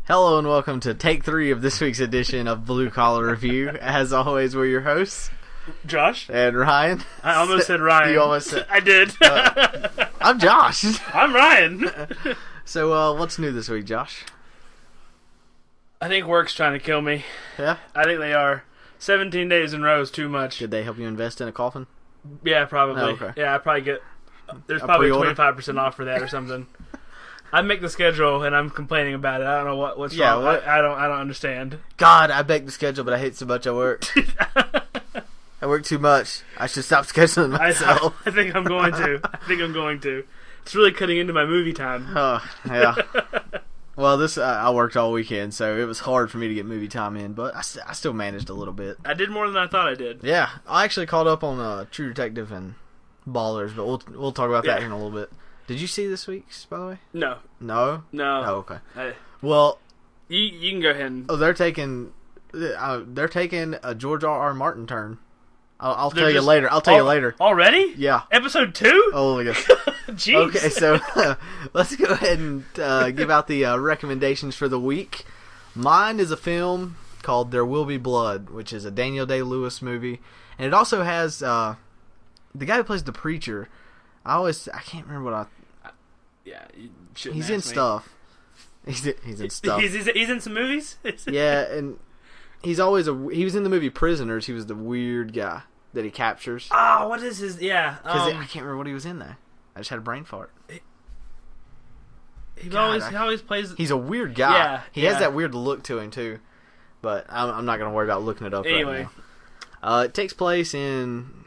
Hello and welcome to take 3 of this week's edition of Blue Collar Review. As always, we're your hosts, Josh and Ryan. I almost said Ryan. You almost said. I did. I'm Josh. I'm Ryan. So, what's new this week, Josh? I think work's trying to kill me. Yeah. I think they are. 17 days in a row is too much. Did they help you invest in a coffin? Yeah, probably. Oh, okay. Yeah, I probably get. There's A probably pre-order? 25% off for that or something. I make the schedule and I'm complaining about it. I don't know what's Yeah, wrong. what? I don't understand. God, I baked the schedule, but I hate so much I work. I work too much. I should stop scheduling myself. I think I'm going to. It's really cutting into my movie time. Oh, yeah. Well, I worked all weekend, so it was hard for me to get movie time in, but I still managed a little bit. I did more than I thought I did. Yeah, I actually caught up on True Detective and Ballers, but we'll talk about that in a little bit. Did you see this week's, by the way? No. No? No. Oh, okay. Well, You can go ahead and... they're taking a George R.R. Martin turn. I'll tell you later. I'll tell you later. Already? Yeah. Episode 2? Oh my gosh. Jeez. Okay, so let's go ahead and give out the recommendations for the week. Mine is a film called There Will Be Blood, which is a Daniel Day-Lewis movie, and it also has the guy who plays the preacher. I can't remember what Yeah, you shouldn't he's ask in me. stuff. He's in stuff. He's in some movies? Yeah, and he was in the movie Prisoners. He was the weird guy that he captures. Oh, what is his... Yeah. I can't remember what he was in there. I just had a brain fart. He always plays... He's a weird guy. Yeah, He has that weird look to him, too. But I'm not going to worry about looking it up Anyway. right now. It takes place in...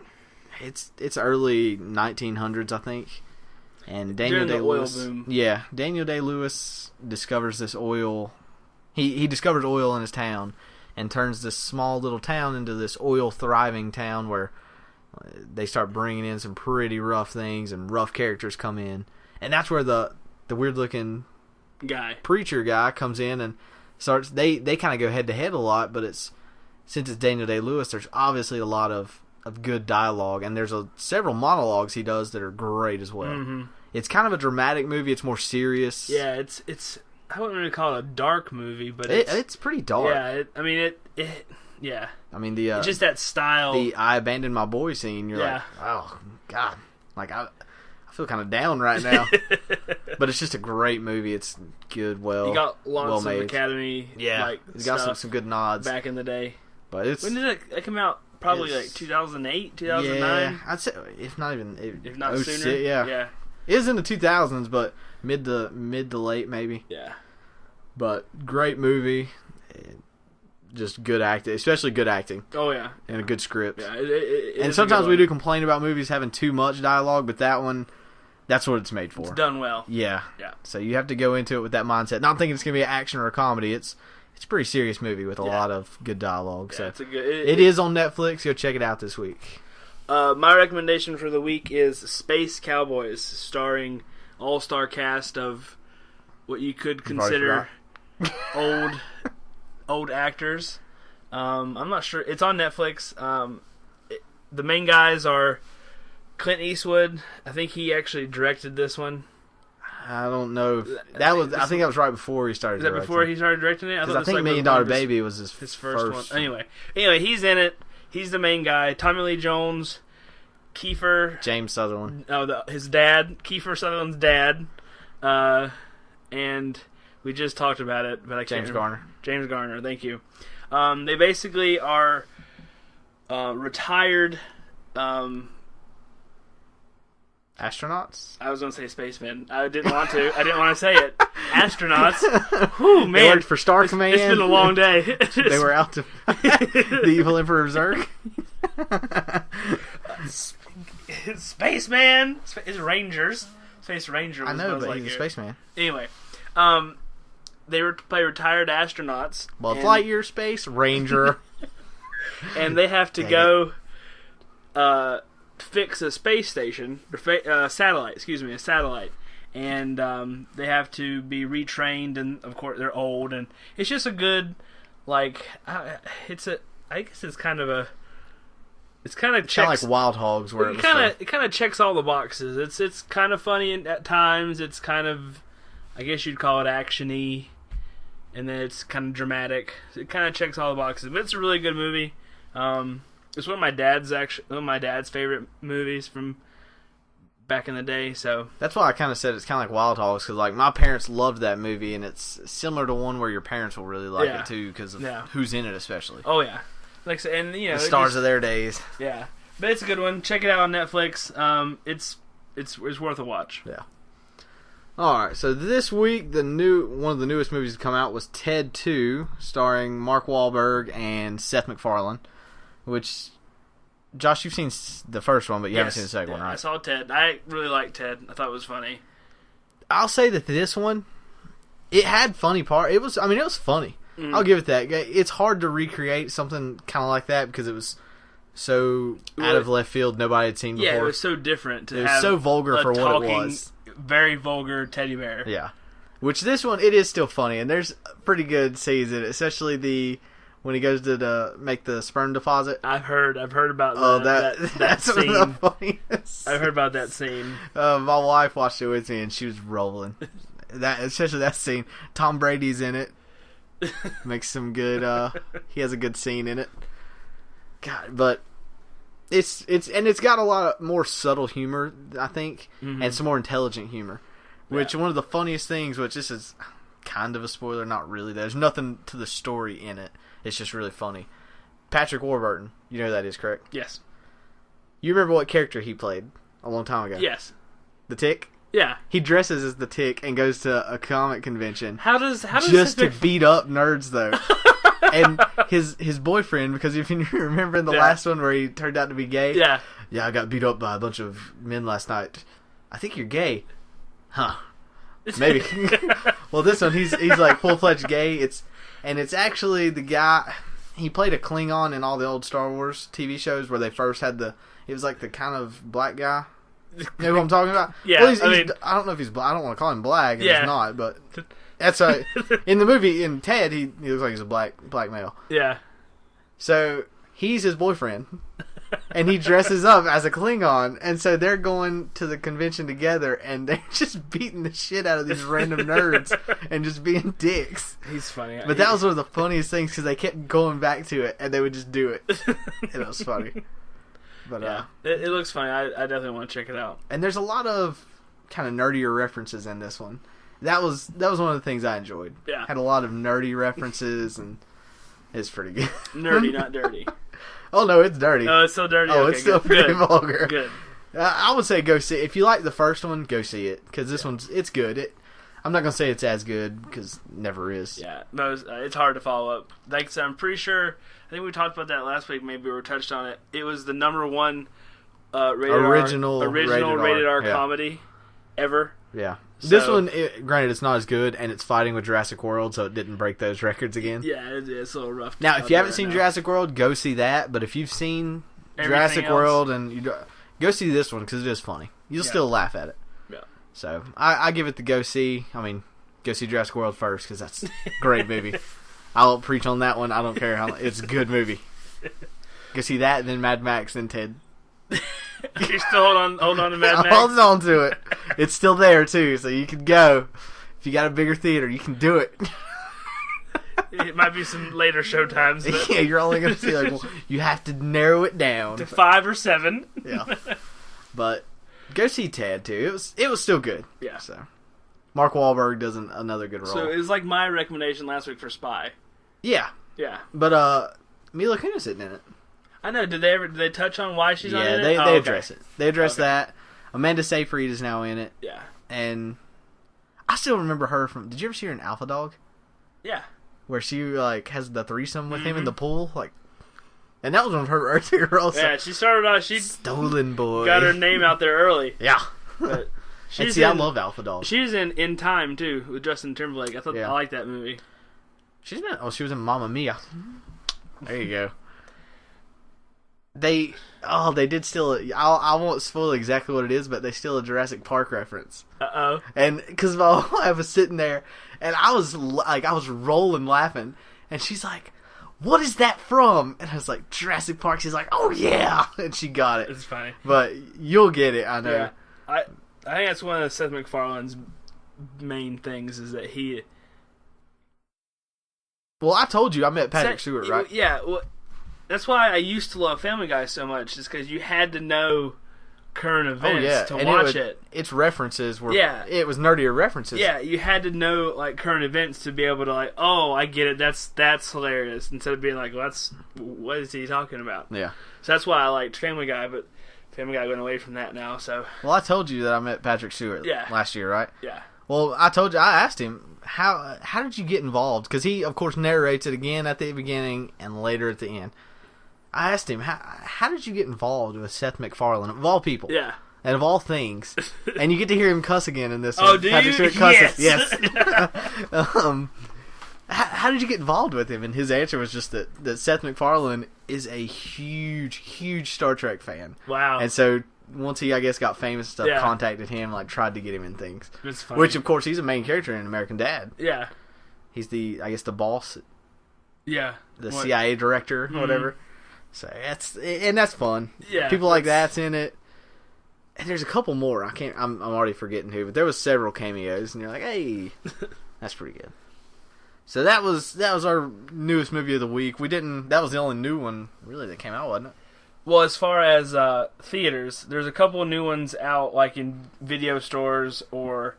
It's early 1900s, I think. And Daniel During the oil Day-Lewis... boom. Yeah, Daniel Day-Lewis discovers this oil... He discovers oil in his town and turns this small little town into this oil-thriving town where they start bringing in some pretty rough things and rough characters come in. And that's where the weird-looking guy. preacher guy comes in and starts... They kind of go head-to-head a lot, but since it's Daniel Day-Lewis, there's obviously a lot of good dialogue, and there's several monologues he does that are great as well. Mm-hmm. It's kind of a dramatic movie. It's more serious. Yeah, it's I wouldn't really call it a dark movie, but it's pretty dark. Yeah, yeah. I mean, It's just that style. the I abandoned my boy scene. You're like, oh god, like I feel kind of down right now. But it's just a great movie. It's good, you got lots of made. Academy. Yeah, like, it's got stuff some good nods back in the day. But it's When did it come out? Probably like 2008, 2009. Yeah, I'd say if not even If not 06, sooner. Yeah, it is in the 2000s, but mid to late maybe. Yeah. But great movie, just good acting, especially good acting. Oh yeah. And a good script. Yeah. And sometimes we do complain about movies having too much dialogue, but that one, that's what it's made for. It's done well. Yeah. Yeah. So you have to go into it with that mindset. Not thinking it's going to be an action or a comedy. It's a pretty serious movie with a lot of good dialogue. Yeah, So it's a good. it is on Netflix. Go check it out this week. My recommendation for the week is Space Cowboys, starring all-star cast of what you could consider old actors. I'm not sure. It's on Netflix. The main guys are Clint Eastwood. I think he actually directed this one. I don't know. I think that was right before he started. Is that before he started directing it? I think Million Dollar Baby was his first one. Anyway, he's in it. He's the main guy. Tommy Lee Jones, James Sutherland. His dad, Kiefer Sutherland's dad, and we just talked about it, but I can't remember. Garner. James Garner, thank you. They basically are retired. Astronauts? I was going to say spacemen. I didn't want to. I didn't want to say it. Astronauts. Whew, man. They worked for Star Command. It's been a long day. They were out to the evil Emperor Zurg. Spaceman. It's Rangers. Space Ranger. I know, but he's a spaceman. Anyway, they play retired astronauts. Well, flight year space ranger, and they have to go fix a space station or satellite. Excuse me, a satellite. And they have to be retrained, and of course they're old, and it's just a good, like, I guess it's kind of a. It's kind of like Wild Hogs, where it kind of checks all the boxes. It's kind of funny at times. It's kind of, I guess you'd call it action-y. and then it's kind of dramatic. It kind of checks all the boxes, but it's a really good movie. It's one of my dad's favorite movies from back in the day. So that's why I kind of said it's kind of like Wild Hogs, because like my parents loved that movie, and it's similar to one where your parents will really like it too, because of who's in it, especially. Oh yeah, like, and you know, the stars of their days. Yeah, but it's a good one. Check it out on Netflix. It's worth a watch. Yeah. All right, so this week one of the newest movies to come out was Ted 2, starring Mark Wahlberg and Seth MacFarlane. Which, Josh, you've seen the first one, but you haven't seen the second one, right? I saw Ted. I really liked Ted. I thought it was funny. I'll say that this one, it had funny part. It was funny. Mm. I'll give it that. It's hard to recreate something kind of like that because it was so out of left field. Nobody had seen before. Yeah, it was so different. It was so vulgar for what it was. Very vulgar teddy bear. Yeah. Which this one, it is still funny, and there's pretty good scenes in it, especially when he goes to make the sperm deposit. I've heard about that's scene. One of the funniest. I've heard about that scene. My wife watched it with me, and she was rolling. Especially that scene. Tom Brady's in it. Makes some good. He has a good scene in it. God, but it's got a lot of more subtle humor, I think, and some more intelligent humor. Which one of the funniest things, which this is kind of a spoiler, not really. There's nothing to the story in it. It's just really funny. Patrick Warburton, you know who that is, correct? Yes. You remember what character he played a long time ago? Yes. The Tick? Yeah. He dresses as the Tick and goes to a comic convention. How does just to beat up nerds, though. And his boyfriend, because if you remember in the last one where he turned out to be gay. Yeah. Yeah, I got beat up by a bunch of men last night. I think you're gay. Huh. Maybe. Well, this one, he's like full-fledged gay. It's actually the guy, he played a Klingon in all the old Star Wars TV shows where they first had it was like the kind of black guy. You know who I'm talking about? Yeah. Well, I don't know if he's black. I don't want to call him black if he's not, but that's in the movie, in Ted, he looks like he's a black male. Yeah. So, he's his boyfriend. And he dresses up as a Klingon, and so they're going to the convention together, and they're just beating the shit out of these random nerds and just being dicks. He's funny. But that was one of the funniest things because they kept going back to it, and they would just do it. It was funny. But yeah, it looks funny. I definitely want to check it out. And there's a lot of kind of nerdier references in this one. That was one of the things I enjoyed. Yeah, had a lot of nerdy references, and it's pretty good. Nerdy, not dirty. Oh no, it's dirty. Oh, it's still dirty. Oh, okay, it's still pretty vulgar. Good. I would say go see it. If you like the first one, go see it because this it's good. I'm not gonna say it's as good because it never is. Yeah, no, it's hard to follow up. Like so I'm pretty sure. I think we talked about that last week. Maybe we touched on it. It was the number one original rated R comedy ever. Yeah. So, this one, granted, it's not as good, and it's fighting with Jurassic World, so it didn't break those records again. Yeah, it's a little rough. Now, if you haven't seen Jurassic World, go see that. But if you've seen Jurassic World, and go see this one because it is funny. You'll still laugh at it. Yeah. So I give it the go see. I mean, go see Jurassic World first because that's a great movie. I'll preach on that one. I don't care how it's a good movie. Go see that, then Mad Max, then Ted. You're still hold on to Mad Max. I'm holding on to it. It's still there too, so you can go. If you got a bigger theater, you can do it. It might be some later show times. But yeah, you're only going to see you have to narrow it down to 5 or 7. Yeah, but go see Ted too. It was still good. Yeah. So Mark Wahlberg does another good role. So it was like my recommendation last week for Spy. Yeah. Yeah. But Mila Kunis isn't in it. I know. Did they touch on why she's not in it? They address it. They address that. Amanda Seyfried is now in it. Yeah. And I still remember her from. Did you ever see her in Alpha Dog? Yeah. Where she has the threesome with him in the pool, and that was one of her earlier roles. Yeah, she started out. She Stolen Boy got her name out there early. Yeah. But I love Alpha Dog. She's in Time too with Justin Timberlake. I like that movie. She was in Mamma Mia. There you go. They did steal it. I won't spoil exactly what it is, but they steal a Jurassic Park reference. Uh-oh. And because my wife was sitting there, and I was rolling laughing, and she's like, "What is that from?" And I was like, "Jurassic Park." She's like, "Oh yeah," and she got it. It's funny, but you'll get it. I know. Yeah. I think that's one of Seth MacFarlane's main things is that he Well, I told you I met Patrick Stewart, right? Yeah. Well, that's why I used to love Family Guy so much, is because you had to know current events to watch it. Its references were it was nerdier references. Yeah, you had to know like current events to be able to like, oh, I get it. That's hilarious. Instead of being like, well, what is he talking about? Yeah. So that's why I liked Family Guy, but Family Guy went away from that now. So. Well, I told you that I met Patrick Stewart last year, right? Yeah. Well, I asked him how did you get involved, because he of course narrates it again at the beginning and later at the end. I asked him, how did you get involved with Seth MacFarlane, of all people? Yeah. And of all things. And you get to hear him cuss again in this one. Oh, do Patrick you? Stewart cusses. Yes. How did you get involved with him? And his answer was just that Seth MacFarlane is a huge, huge Star Trek fan. Wow. And so once he, I guess, got famous and stuff, contacted him, like tried to get him in things. That's funny. Which, of course, he's a main character in American Dad. Yeah. He's the boss. Yeah. The CIA director, or whatever. So that's fun. Yeah, people like that's in it. And there's a couple more. I'm already forgetting who, but there was several cameos, and you're like, hey, that's pretty good. So that was our newest movie of the week. That was the only new one really that came out, wasn't it? Well, as far as theaters, there's a couple of new ones out, like in video stores or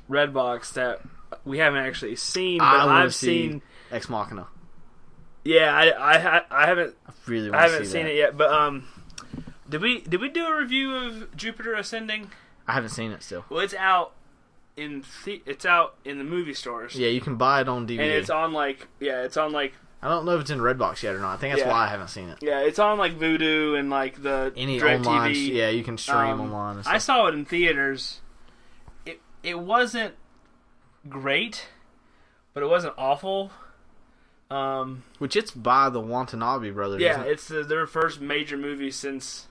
Redbox, that we haven't actually seen, but I've seen Ex Machina. Yeah, I haven't. I haven't seen it yet, but did we do a review of Jupiter Ascending? I haven't seen it still. Well, it's out in the movie stores. Yeah, you can buy it on DVD, and it's on like I don't know if it's in Redbox yet or not. I think that's why I haven't seen it. Yeah, it's on like Vudu and like the any DirecTV. Online. Yeah, you can stream online. And stuff. I saw it in theaters. It wasn't great, but it wasn't awful. Which it's by the Watanabe brothers. Yeah, isn't it? it's their first major movie since,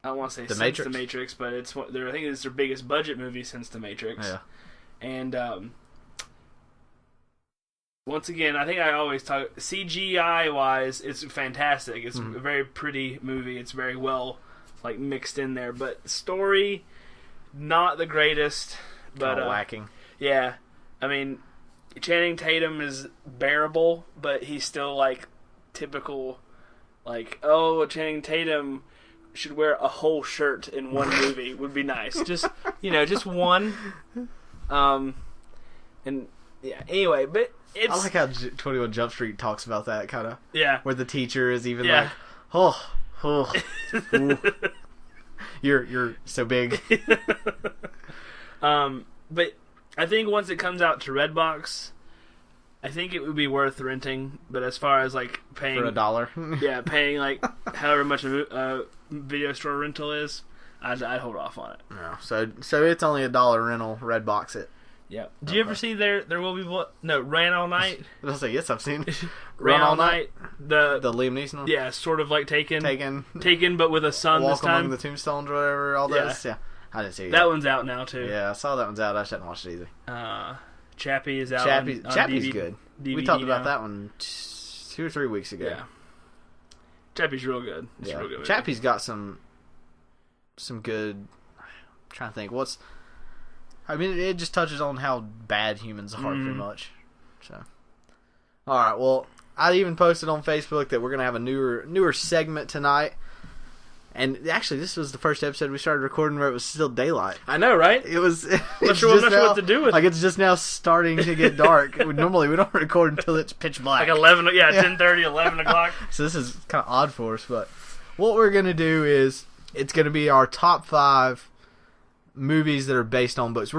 I don't want to say The since Matrix? The Matrix, but I think it's their biggest budget movie since The Matrix. Yeah. And once again, I think I always talk CGI wise, it's fantastic. It's a very pretty movie. It's very well like mixed in there, but story not the greatest. But lacking. Yeah, I mean, Channing Tatum is bearable, but he's still like typical, like, oh, Channing Tatum should wear a whole shirt in one movie would be nice. Just just one. And yeah. Anyway, but it's. I like how 21 Jump Street talks about that kind of. Yeah. Where the teacher is even like, oh, ooh. You're so big. But I think once it comes out to Redbox, I think it would be worth renting. But as far as like paying for $1, yeah, paying like however much a video store rental is, I'd hold off on it. No, so it's only $1 rental. Redbox it. Yeah. Do you ever see There Will Be Blood? No, Ran All Night. I'll say yes, I've seen Ran All Night. The Liam Neeson one? Yeah, sort of like Taken, but with a son Walk this time. Among the Tombstones or whatever. All those. Yeah. I didn't see it. That one's out now too. Yeah, I saw that one's out. I just haven't watched it either. Chappie is out. Chappie's good. DVD we talked about now. that one 2 or 3 weeks ago. Yeah. Chappie's real good. It's yeah. real good. Chappie's got some good. I'm trying to think it just touches on how bad humans are pretty much. So, all right. Well, I even posted on Facebook that we're gonna have a newer segment tonight. And actually, this was the first episode we started recording where it was still daylight. I know, right? It was. I'm sure what to do with it. Like, it's just now starting to get dark. Normally, we don't record until it's pitch black. Like 11, 10:30, 11 o'clock. So this is kind of odd for us, but what we're going to do is, it's going to be our top 5 movies that are based on books.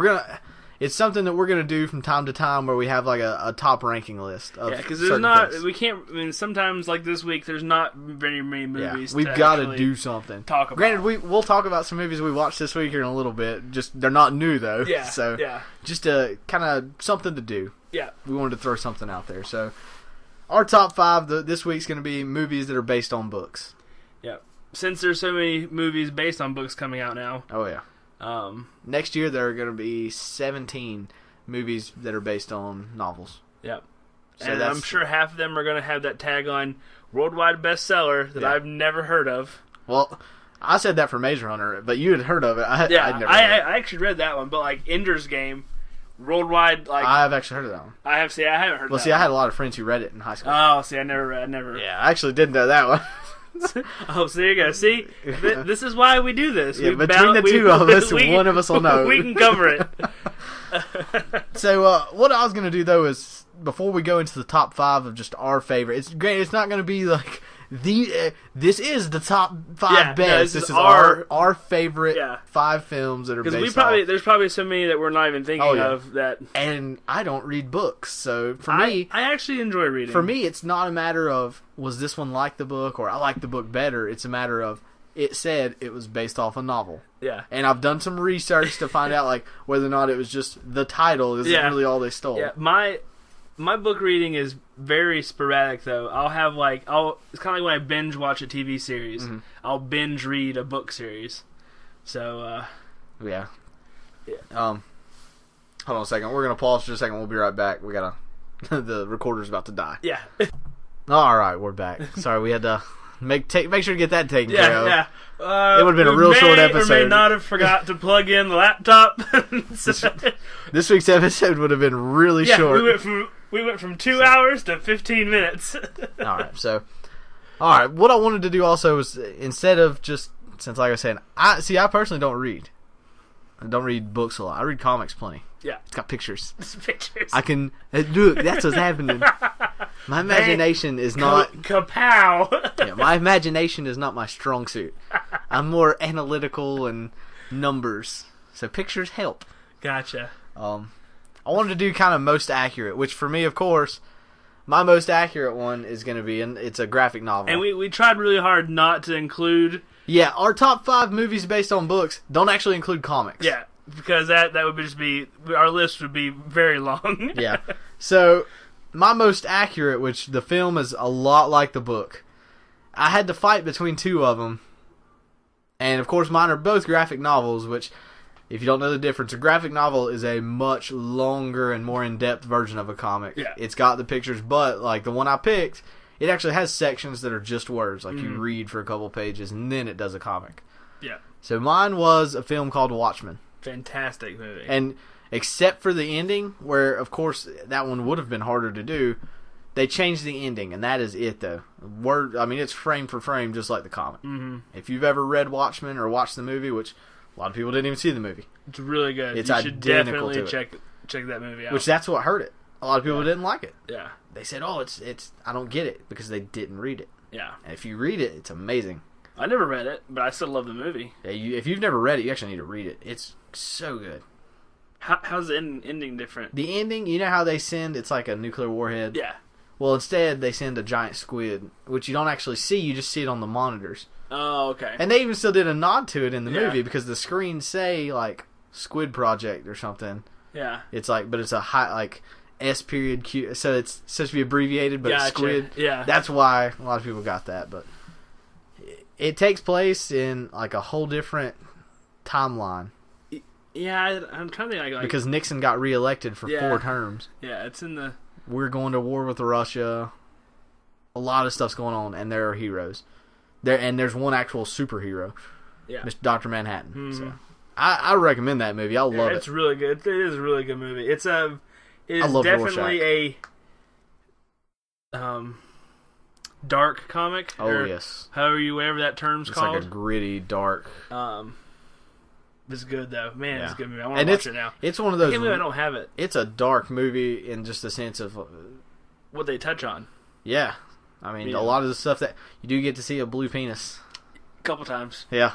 It's something that we're going to do from time to time where we have like a top ranking list of because things. we can't, I mean, sometimes like this week there's not very many movies we've got to do something. Talk about. Granted, we'll talk about some movies we watched this week here in a little bit. Just, they're not new though. Yeah, so yeah. Just kind of something to do. Yeah. We wanted to throw something out there. So our top 5 this week's going to be movies that are based on books. Yeah. Since there's so many movies based on books coming out now. Oh yeah. Next year there are going to be 17 movies that are based on novels. Yep. So and I'm sure half of them are going to have that tagline, worldwide bestseller, that I've never heard of. Well, I said that for Maze Runner, but you had heard of it. I actually read that one, but like Ender's Game worldwide. Like I've actually heard of that one. I have. See, I haven't heard. Well, that see, I one. had a lot of friends who read it in high school. Oh, see, I never read. Never. Yeah, I actually didn't know that one. Oh, so there you go. See, this is why we do this. Yeah, We between the two of us, one of us will know. We can cover it. So, what I was going to do, though, is before we go into the top 5 of just our favorite, it's great. It's not going to be like this is the top 5 Yeah, no, best. this This is is our favorite Yeah. 5 films that are Because based there's probably so many that we're not even thinking Oh, yeah. of that. And I don't read books, so for I me, actually enjoy reading. for me, it's not a matter of was this one like the book or I like the book better. It's a matter of it said it was based off a novel. Yeah. And I've done some research to find out like whether or not it was just the title is Yeah. really all they stole. Yeah, my book reading is very sporadic though. I'll have it's kind of like when I binge watch a TV series. Mhm. I'll binge read a book series. So Yeah. Yeah. Hold on a second. We're gonna pause for a second. We'll be right back. We gotta. The recorder's about to die. yeah, All right, we're back. Sorry, we had to make sure to get that taken care of. yeah. It would've been a real short Or may episode. not have forgot to plug in the laptop. This week's episode would have been really yeah, short. we went from 2 hours to 15 minutes. All right. What I wanted to do also was instead of just since like I was saying, I personally don't read. I don't read books a lot. I read comics plenty. Yeah, It's got pictures. pictures. I can look. That's what's happening. My imagination is not. Kapow! Yeah, my imagination is not my strong suit. I'm more analytical and numbers. So pictures help. Gotcha. I wanted to do kind of most accurate, which for me, of course, my most accurate one is going to be, and it's a graphic novel. And we tried really hard not to include. Yeah, our top 5 movies based on books don't actually include comics. Yeah, because that would just be our list would be very long. Yeah. So, my most accurate, which the film is a lot like the book, I had to fight between 2 of them. And, of course, mine are both graphic novels, which, if you don't know the difference, a graphic novel is a much longer and more in-depth version of a comic. Yeah. It's got the pictures, but, like, the one I picked, it actually has sections that are just words. Like, you read for a couple pages, and then it does a comic. Yeah. So, mine was a film called Watchmen. Fantastic movie. And except for the ending, where of course that one would have been harder to do, they changed the ending, and that is it though. It's frame for frame, just like the comic. Mm-hmm. If you've ever read Watchmen or watched the movie, which a lot of people didn't even see the movie, It's really good. It's you should identical definitely to it. check that movie out. which that's what hurt it. A lot of people didn't like it. yeah. They said, "Oh, it's I don't get it," because they didn't read it. Yeah. And if you read it, it's amazing. I never read it, but I still love the movie. Yeah, if you've never read it, you actually need to read it. It's so good. How's the ending different? The ending, you know how they send, it's like a nuclear warhead. Yeah. Well, instead, they send a giant squid, which you don't actually see, you just see it on the monitors. Oh, okay. And they even still did a nod to it in the Yeah. movie, because the screens say, like, Squid Project or something. Yeah. It's like, but it's a high, like, S period Q, so it's supposed to be abbreviated, but it's Gotcha. Squid. Yeah. That's why a lot of people got that, but it takes place in, like, a whole different timeline. Yeah, I'm trying to think like Because Nixon got reelected for Yeah. 4 terms. yeah, it's in the We're going to war with Russia. A lot of stuff's going on, and there are heroes. There's one actual superhero, yeah. Mr. Dr. Manhattan. Mhm. So I recommend that movie. I love It's it. really good. It is a really good movie. It I is love definitely a dark comic. Oh or yes, whatever that term's it's called. like a gritty, dark. It's good though. Man, it's a Yeah. good movie. I want And to watch it now. It's one of I those. can't believe I don't have it. It's a dark movie in just the sense of, What they touch on yeah. I mean, Yeah. a lot of the stuff that you do get to see a blue penis. a couple times. Yeah,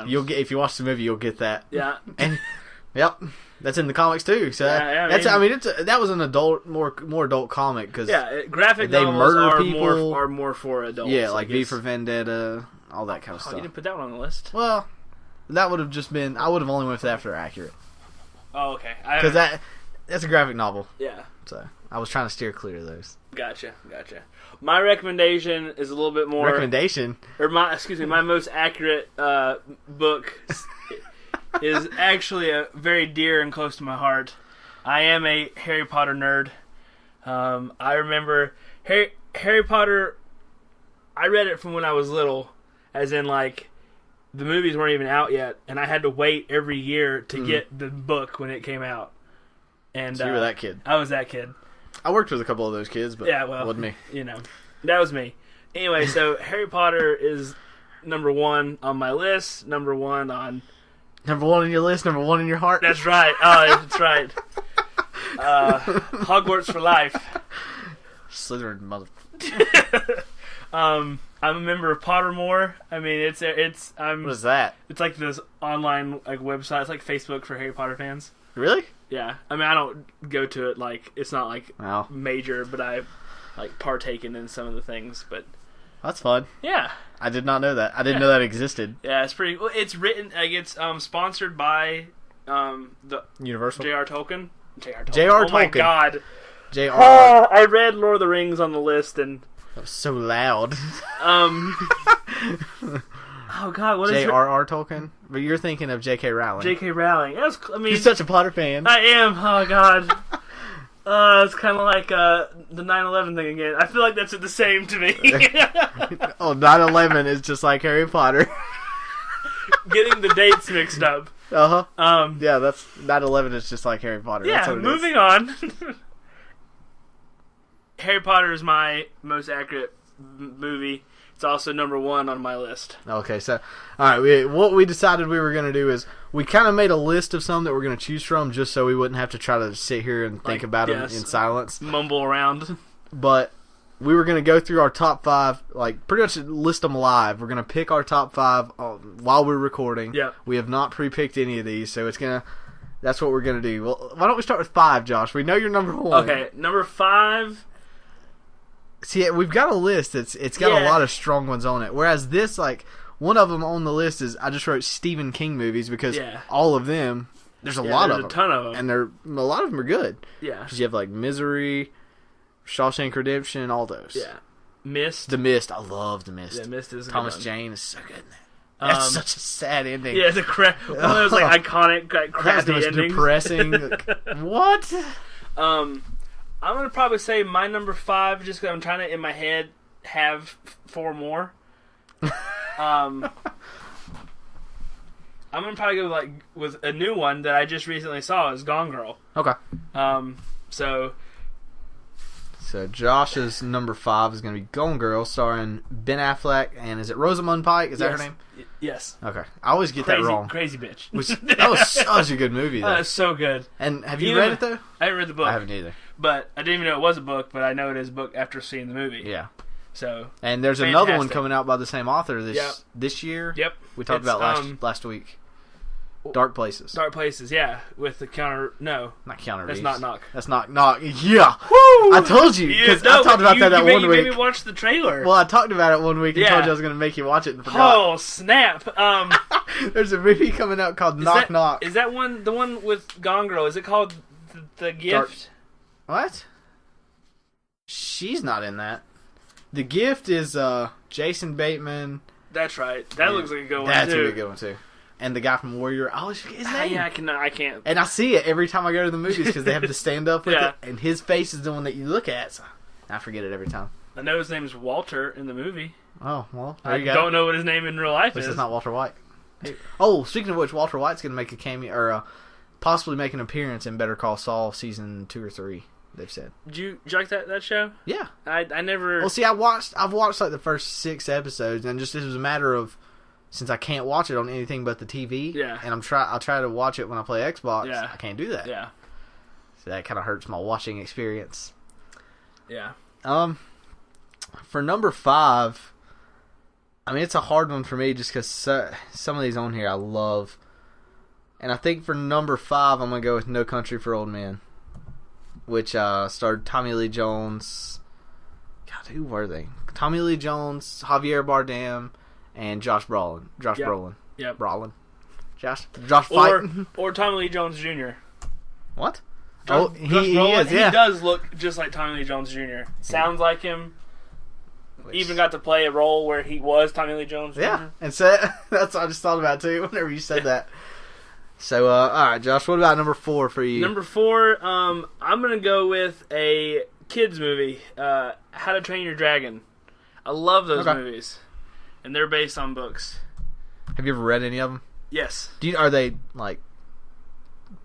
You'll get if you watch the movie, you'll get that. yeah. And yep, that's in the comics too. So Yeah, that was an adult, more adult comic because Graphic They novels murder are people. more for adults. yeah, I like V guess. for Vendetta, all that kind of Oh, stuff. you didn't put that one on the list. Well, that would have just been. I would have only went for that if they're accurate Oh, okay. because that's a graphic novel. Yeah. So I was trying to steer clear of those. Gotcha. My recommendation is a little bit more. Recommendation. Or my most accurate book is actually a very dear and close to my heart. I am a Harry Potter nerd. I remember Harry Potter. I read it from when I was little, as in like the movies weren't even out yet, and I had to wait every year to get the book when it came out. And So you were that kid. I was that kid. I worked with a couple of those kids, but Yeah, well, wasn't me. You know, that was me. Anyway, so Harry Potter is number 1 on my list. Number 1 on. Number 1 on your list, number 1 in your heart. That's right. Oh, that's right. Hogwarts for life. Slytherin mother. I'm a member of Pottermore. I mean, it's What is that? It's like this online like website. It's like Facebook for Harry Potter fans. Really? Yeah. I mean, I don't go to it like it's not like Wow. major, but I've like partaken in some of the things. But That's fun. yeah, I did not know that. I didn't know that existed. yeah, it's pretty. Well, it's written like it's sponsored by the Universal. J.R. Tolkien. J.R. Tolkien. J.R. Oh my Tolkien. God. J.R. I read Lord of the Rings on the list and That was so loud. Oh God, what is it? J.R.R. Tolkien? But you're thinking of J.K. Rowling. J.K. Rowling. I mean, You're such a Potter fan. I am. Oh God. It's kind of like the 9/11 thing again. I feel like that's the same to me. Oh, 9/11 is just like Harry Potter. Getting the dates mixed up. Uh-huh. Yeah, that's 9/11 is just like Harry Potter. That's Yeah, what it moving on. Harry Potter is my most accurate movie. It's also number 1 on my list. Okay, so all right, what we decided we were going to do is we kind of made a list of some that we're going to choose from just so we wouldn't have to try to sit here and think about them in silence. Mumble around. But we were going to go through our top 5, like pretty much list them live. We're going to pick our top 5 while we're recording. Yep. We have not pre-picked any of these, so that's what we're going to do. Well, why don't we start with 5, Josh? We know you're number 1. Okay, number 5. See, we've got a list. It's got a Yeah. lot of strong ones on it. Whereas this, like, one of them on the list is I just wrote Stephen King movies because all of them, there's a lot of them. There's a ton of them. And a lot of them are good. Yeah. Because you have, like, Misery, Shawshank Redemption, all those. Yeah. Mist. The Mist. I love The Mist. Yeah, Mist is a Thomas good one. Jane is so good in that. That's such a sad ending. Yeah, it's one of those like iconic, like That's the crappy most endings. depressing. What? I'm gonna probably say my number 5, just because I'm trying to in my head have 4 more. I'm gonna probably go like with a new one that I just recently saw is Gone Girl. Okay. So Josh's number 5 is going to be Gone Girl, starring Ben Affleck, and is it Rosamund Pike? Is that her name? Yes. Okay. I always get that wrong. Crazy bitch. That was such a good movie, though. That's so good. And have you read it, though? I haven't read the book. I haven't either. But I didn't even know it was a book, but I know it is a book after seeing the movie. Yeah. So. And there's another one fantastic. coming out by the same author this year. Yep. We talked about last week. Dark Places. Dark Places, yeah. With the counter... No. Not Keanu Reeves. That's not Knock. That's not Knock. Yeah. Woo! I told you. Because I talked about that one You week. made me watch the trailer. Well, I talked about it one week and Yeah. told you I was going to make you watch it and forgot. Oh, snap. There's a movie coming out called Knock Knock. Is that one, the one with Gone Girl, is it called The Gift? What? She's not in that. The Gift is Jason Bateman. That's right. That looks like a good one, That's too. a really good one, too. And the guy from Warrior. I always forget his name. Yeah, I can't. And I see it every time I go to the movies because they have to stand up with Yeah. it. And his face is the one that you look at. So I forget it every time. I know his name is Walter in the movie. Oh, well, there I you go. don't know what his name in real life This is. is not Walter White. Oh, speaking of which, Walter White's going to make a cameo, or possibly make an appearance in Better Call Saul season 2 or 3, they've said. Did you like that show? Yeah. I never... Well, see, I've watched like the first 6 episodes, and just it was a matter of, since I can't watch it on anything but the TV, and I'll try to watch it when I play Xbox, I can't do that. Yeah. So that kind of hurts my watching experience. Yeah. For number 5, I mean, it's a hard one for me just because some of these on here I love. And I think for number 5, I'm going to go with No Country for Old Men, which starred Tommy Lee Jones. God, who were they? Tommy Lee Jones, Javier Bardem, and Josh Brolin. Yep. Brolin. Josh Fight. Or Tommy Lee Jones Jr. What? Josh he Brolin, is, yeah. He does look just like Tommy Lee Jones Jr. Sounds like him. Even got to play a role where he was Tommy Lee Jones Jr. Yeah, and so that's what I just thought about too whenever you said that. So, all right, Josh, what about number 4 for you? Number 4, I'm gonna go with a kids movie, How to Train Your Dragon. I love those movies, and they're based on books. Have you ever read any of them? Yes. Are they like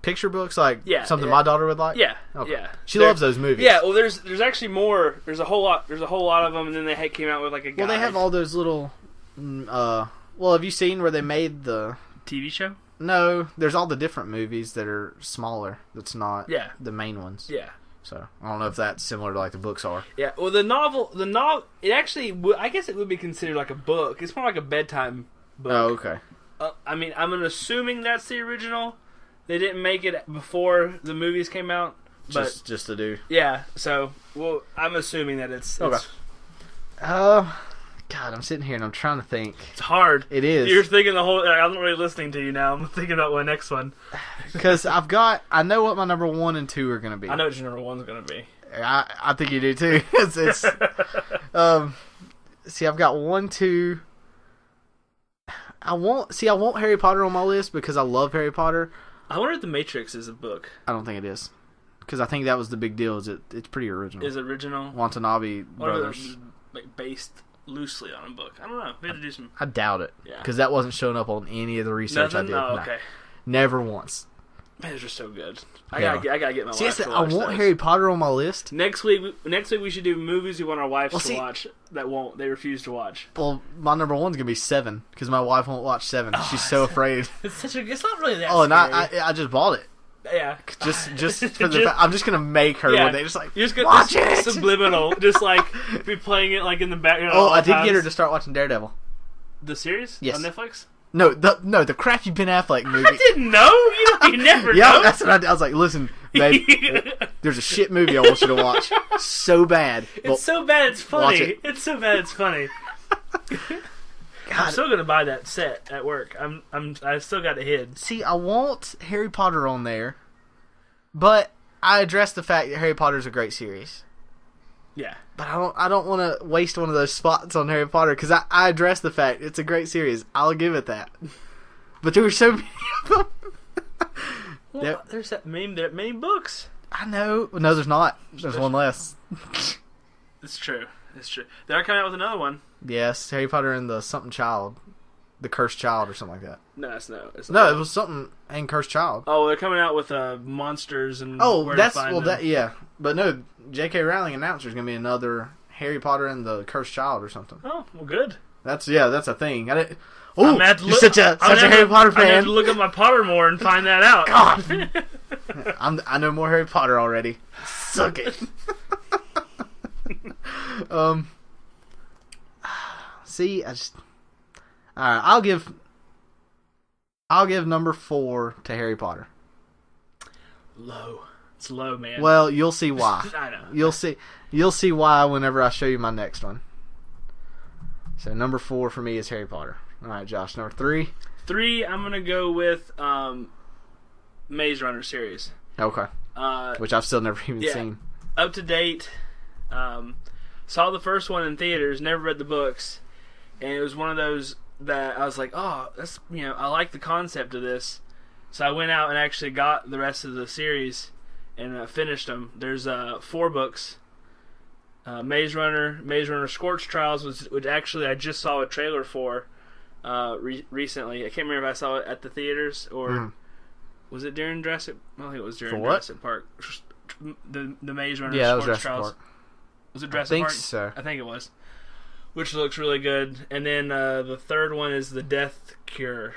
picture books, like Yeah, something yeah. my daughter would like? Yeah, Okay. yeah. She loves those movies. Yeah, well, there's actually more. There's a whole lot of them, and then they came out with like a guide. Well, they have all those little. Well, have you seen where they made the? TV show. No, there's all the different movies that are smaller. That's not Yeah. the main ones. Yeah. So I don't know if that's similar to like the books are. Yeah, well, the novel, it actually, I guess it would be considered like a book. It's more like a bedtime book. Oh, okay. I mean, I'm assuming that's the original. They didn't make it before the movies came out, but Just to do. yeah. So, well, I'm assuming that it's Okay. God, I'm sitting here and I'm trying to think. it's hard. It is. You're thinking the whole. I'm not really listening to you now. I'm thinking about my next one. Because I know what my number 1 and 2 are going to be. I know what your number one's gonna be. I think you do too. it's see, I've got 1, 2. I want Harry Potter on my list because I love Harry Potter. I wonder if The Matrix is a book. I don't think it is, because I think that was the big deal. It's pretty original. Is it original? Watanabe What if brothers. it's like based loosely on a book? I don't know. We have to do some. I doubt it. Yeah. Because that wasn't showing up on any of the research Nothing? I did. Oh, No. okay. Never once. Man, those are so good. I Yeah. gotta get my See, wife to I watch want those. Harry Potter on my list. Next week we should do movies we want our wives Well, to see- watch that they refuse to watch. Well, my number 1's gonna be 7 because my wife won't watch 7. She's so afraid. It's not really that. Oh, and scary. I just bought it yeah. just for the. I'm just gonna make her Yeah. one day. Just like You're just gonna watch it. subliminal, just like be playing it like in the background. Oh, all I the did times. get her to start watching Daredevil. The series. Yes. On Netflix. No, the crappy Ben Affleck movie. I didn't know. You never Yeah, know. that's what I did. I was like, listen, babe, there's a shit movie I want you to watch. So bad. But It's so bad it's watch funny. it. It's so bad it's funny. I'm God, still gonna buy that set at work. I still got it hid. see, I want Harry Potter on there, but I addressed the fact that Harry Potter is a great series. Yeah. But I don't want to waste one of those spots on Harry Potter because I addressed the fact it's a great series. I'll give it that. But there were so many of them. Well, Yep. there's that many books. I know. No, there's not. There's one less. It's true. It's true. They are coming out with another one. Yes, Harry Potter and the something child. The Cursed Child or something like that. No, it's no. It's No, not. it was something and Cursed Child. Oh, they're coming out with monsters and. Oh, where that's to find well, them. that yeah, but no. J.K. Rowling announced there's gonna be another Harry Potter and the Cursed Child or something. Oh, well, good. That's a thing. I didn't. I'm Oh, gonna have to you're look- such a I'm gonna Harry have to- Potter I'm gonna have fan. to look up my Pottermore and find that out. God, I know more Harry Potter already. Suck it. See, I just. All right, I'll give number 4 to Harry Potter. Low. It's low, man. Well, you'll see why. I know. You'll see why whenever I show you my next one. So number 4 for me is Harry Potter. All right, Josh, number 3. 3, I'm gonna go with Maze Runner series. Okay, which I've still never even yeah. seen. Up to date. Saw the first one in theaters. Never read the books, and it was one of those that I was like, oh, that's I like the concept of this. So I went out and actually got the rest of the series and finished them. There's 4 books. Maze Runner Scorch Trials, which actually I just saw a trailer for recently. I can't remember if I saw it at the theaters or was it during Jurassic? I think it was during For what? Jurassic Park. The Maze Runner Yeah, that was Scorch Jurassic Trials. Park. Was it I Jurassic think Park? so. I think it was. Which looks really good. And then the third one is the Death Cure.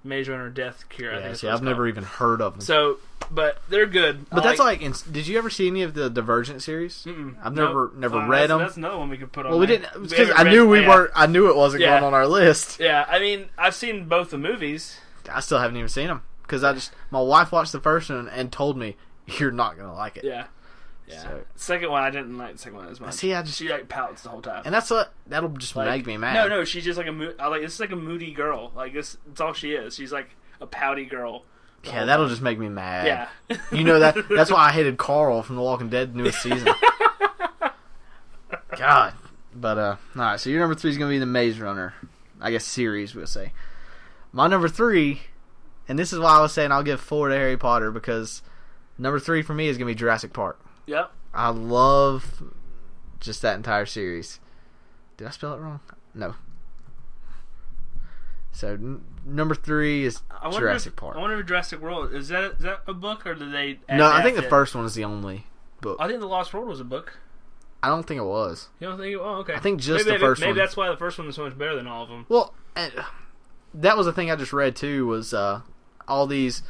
Maze Runner Death Cure. I think Yeah, that's see, what it's I've never called. even heard of them. So, but they're good. But that's like, did you ever see any of the Divergent series? Mm-mm. I've Nope. never read them. That's another one we could put on. Well, we there. didn't because haven't I read- knew we yeah. weren't. I knew it wasn't Yeah. going on our list. Yeah, I mean, I've seen both the movies. I still haven't even seen them because my wife watched the first one and told me you're not gonna like it. Yeah. Yeah. So- Second one, I didn't like the second one as much. See, she like pouts the whole time. and that'll just Like, make me mad. No, she's just like this is like a moody girl. Like this, it's all she is. She's like a pouty girl. the Yeah, whole that'll time. just make me mad. Yeah. You know that's why I hated Carl from The Walking Dead newest season. God. But all right, so your number 3 is gonna be the Maze Runner, I guess series we'll say. My number 3, and this is why I was saying I'll give 4 to Harry Potter because number 3 for me is gonna be Jurassic Park. Yep. I love just that entire series. Did I spell it wrong? No. So number 3 is Jurassic Park. I wonder if Jurassic World is that a book or did they? No, I think the first one is the only book. I think The Lost World was a book. I don't think it was. You don't think? Oh, okay. I think just maybe the first one. Maybe that's why the first one is so much better than all of them. Well, that was the thing I just read too. Was all these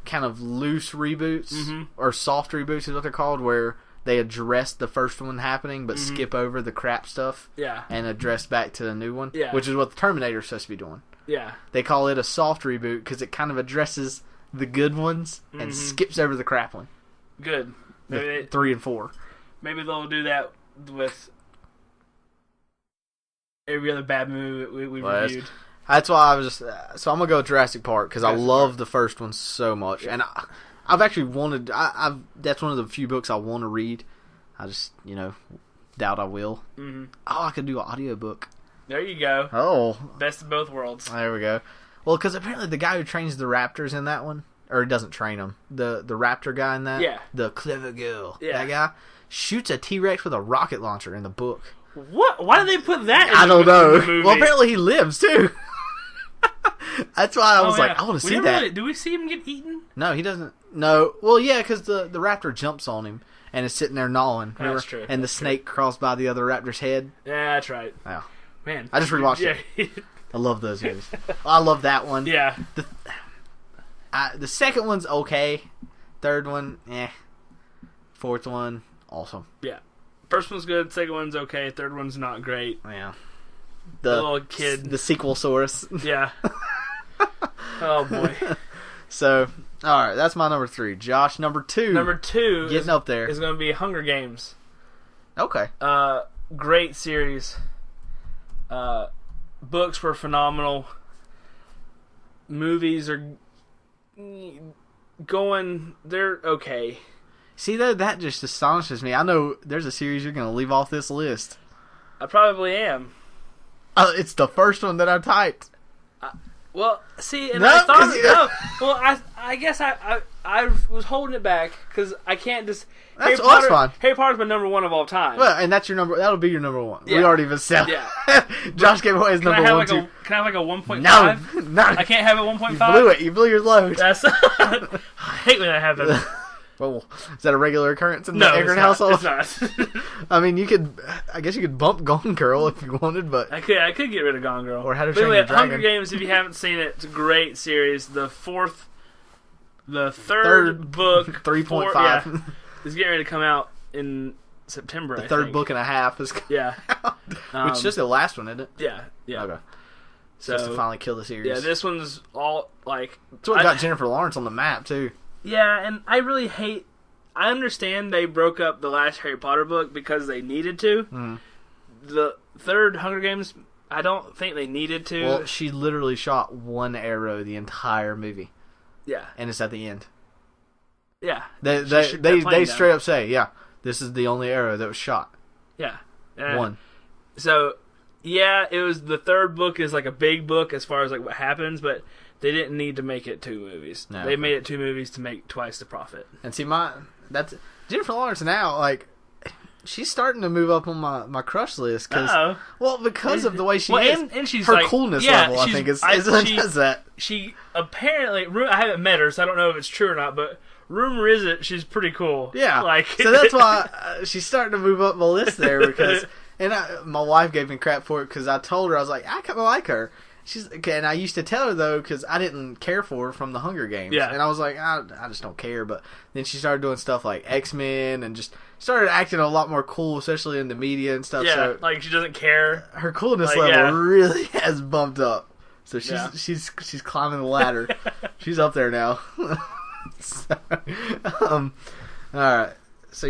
kind of loose reboots or soft reboots is what they're called, where they address the first one happening but skip over the crap stuff. Yeah. And address back to the new one. Yeah. Which is what the Terminator is supposed to be doing. Yeah. They call it a soft reboot because it kind of addresses the good ones and skips over the crap one. Good. Maybe 3 and 4. Maybe they'll do that with every other bad movie we reviewed. That's why I was just... so I'm going to go with Jurassic Park because I love the first one so much. Yeah. And I've actually wanted... that's one of the few books I want to read. I just, doubt I will. Mm-hmm. Oh, I could do an audiobook. There you go. Oh. Best of both worlds. There we go. Well, because apparently the guy who trains the raptors in that one, or he doesn't train them, the raptor guy in that, the clever girl, that guy, shoots a T-Rex with a rocket launcher in the book. What? Why did they put that in I don't know. the movie? Well, apparently he lives, too. That's why I was like, I want to see that. Really, do we see him get eaten? No, he doesn't. No. Well, yeah, because the raptor jumps on him and is sitting there gnawing. That's true. And the snake crawls by the other raptor's head. Yeah, that's right. Wow. Man, I just rewatched it. I love those movies. I love that one. Yeah. The second one's okay. Third one, Fourth one, awesome. Yeah. First one's good. Second one's okay. Third one's not great. Yeah. The little kid. The sequel-saurus. Yeah. Oh, boy. So, alright, that's my number 3. Josh, number 2. Number 2 getting up there. Is going to be Hunger Games. Okay. Great series. Books were phenomenal. Movies are they're okay. See, that just astonishes me. I know there's a series you're going to leave off this list. I probably am. It's the first one that I typed. Well, see, and no, I thought, well, I guess I was holding it back because I can't just. That's fine. Harry Potter's my number 1 of all time. Well, and that's your number. That'll be your number 1. Yeah. We already even said. Yeah. Josh gave away his number 1 too. Can I have like a 1.5? No. I can't have a 1.5. You blew it. You blew your load. That's. I hate when that happens. Well, is that a regular occurrence in the Eggert household? It's not. I mean, I guess you could bump Gone Girl if you wanted, but I could get rid of Gone Girl. Or How to Train Your Dragon. Hunger Games. If you haven't seen it, it's a great series. The third book, 3.5, is getting ready to come out in September. The third book and a half is which is just the last one, isn't it? Yeah. Okay. So just to finally kill the series. Yeah, this one's all like. It's what got Jennifer Lawrence on the map too. Yeah, and I really hate... I understand they broke up the last Harry Potter book because they needed to. Mm. The third Hunger Games, I don't think they needed to. Well, she literally shot one arrow the entire movie. Yeah. And it's at the end. Yeah. They straight up say, this is the only arrow that was shot. Yeah. One. So, yeah, it was... The third book is like a big book as far as like what happens, but... They didn't need to make it 2 movies. No, they made it 2 movies to make twice the profit. And see, that's Jennifer Lawrence now. Like, she's starting to move up on my crush list because of the way she is. And she's her coolness level. I think is does that. She apparently, I haven't met her, so I don't know if it's true or not. But rumor is it she's pretty cool. Yeah, so that's why she's starting to move up my list there because. And my wife gave me crap for it because I told her I was like, I kind of like her. She's okay, and I used to tell her though because I didn't care for her from the Hunger Games, and I was like, I just don't care. But then she started doing stuff like X-Men and just started acting a lot more cool, especially in the media and stuff. Yeah, so like she doesn't care. Her coolness level really has bumped up. So she's climbing the ladder. She's up there now. So, all right. So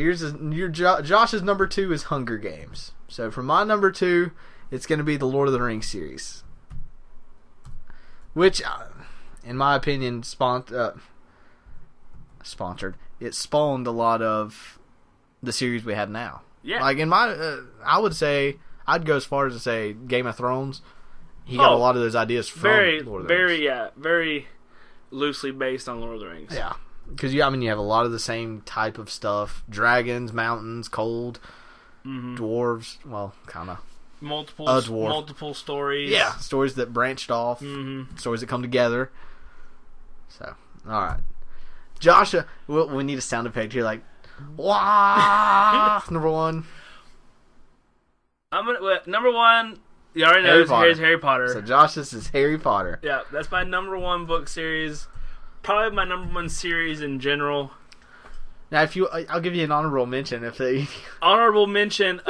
Josh's number 2 is Hunger Games. So for my number 2, it's going to be the Lord of the Rings series. Which, in my opinion, sponsored. It spawned a lot of the series we have now. Yeah. Like in my, I would say, I'd go as far as to say Game of Thrones. He got a lot of those ideas from Lord of the Rings. Very loosely based on Lord of the Rings. Yeah. Because, you have a lot of the same type of stuff. Dragons, mountains, cold, dwarves. Well, kind of. multiple stories. Yeah, stories that branched off, stories that come together. So, all right, Joshua, we need a sound effect here, like, wah. Number one. Number one. You already know it's Harry Potter. So Josh's is Harry Potter. Yeah, that's my number one book series. Probably my number one series in general. Now, I'll give you an honorable mention if they. Honorable mention.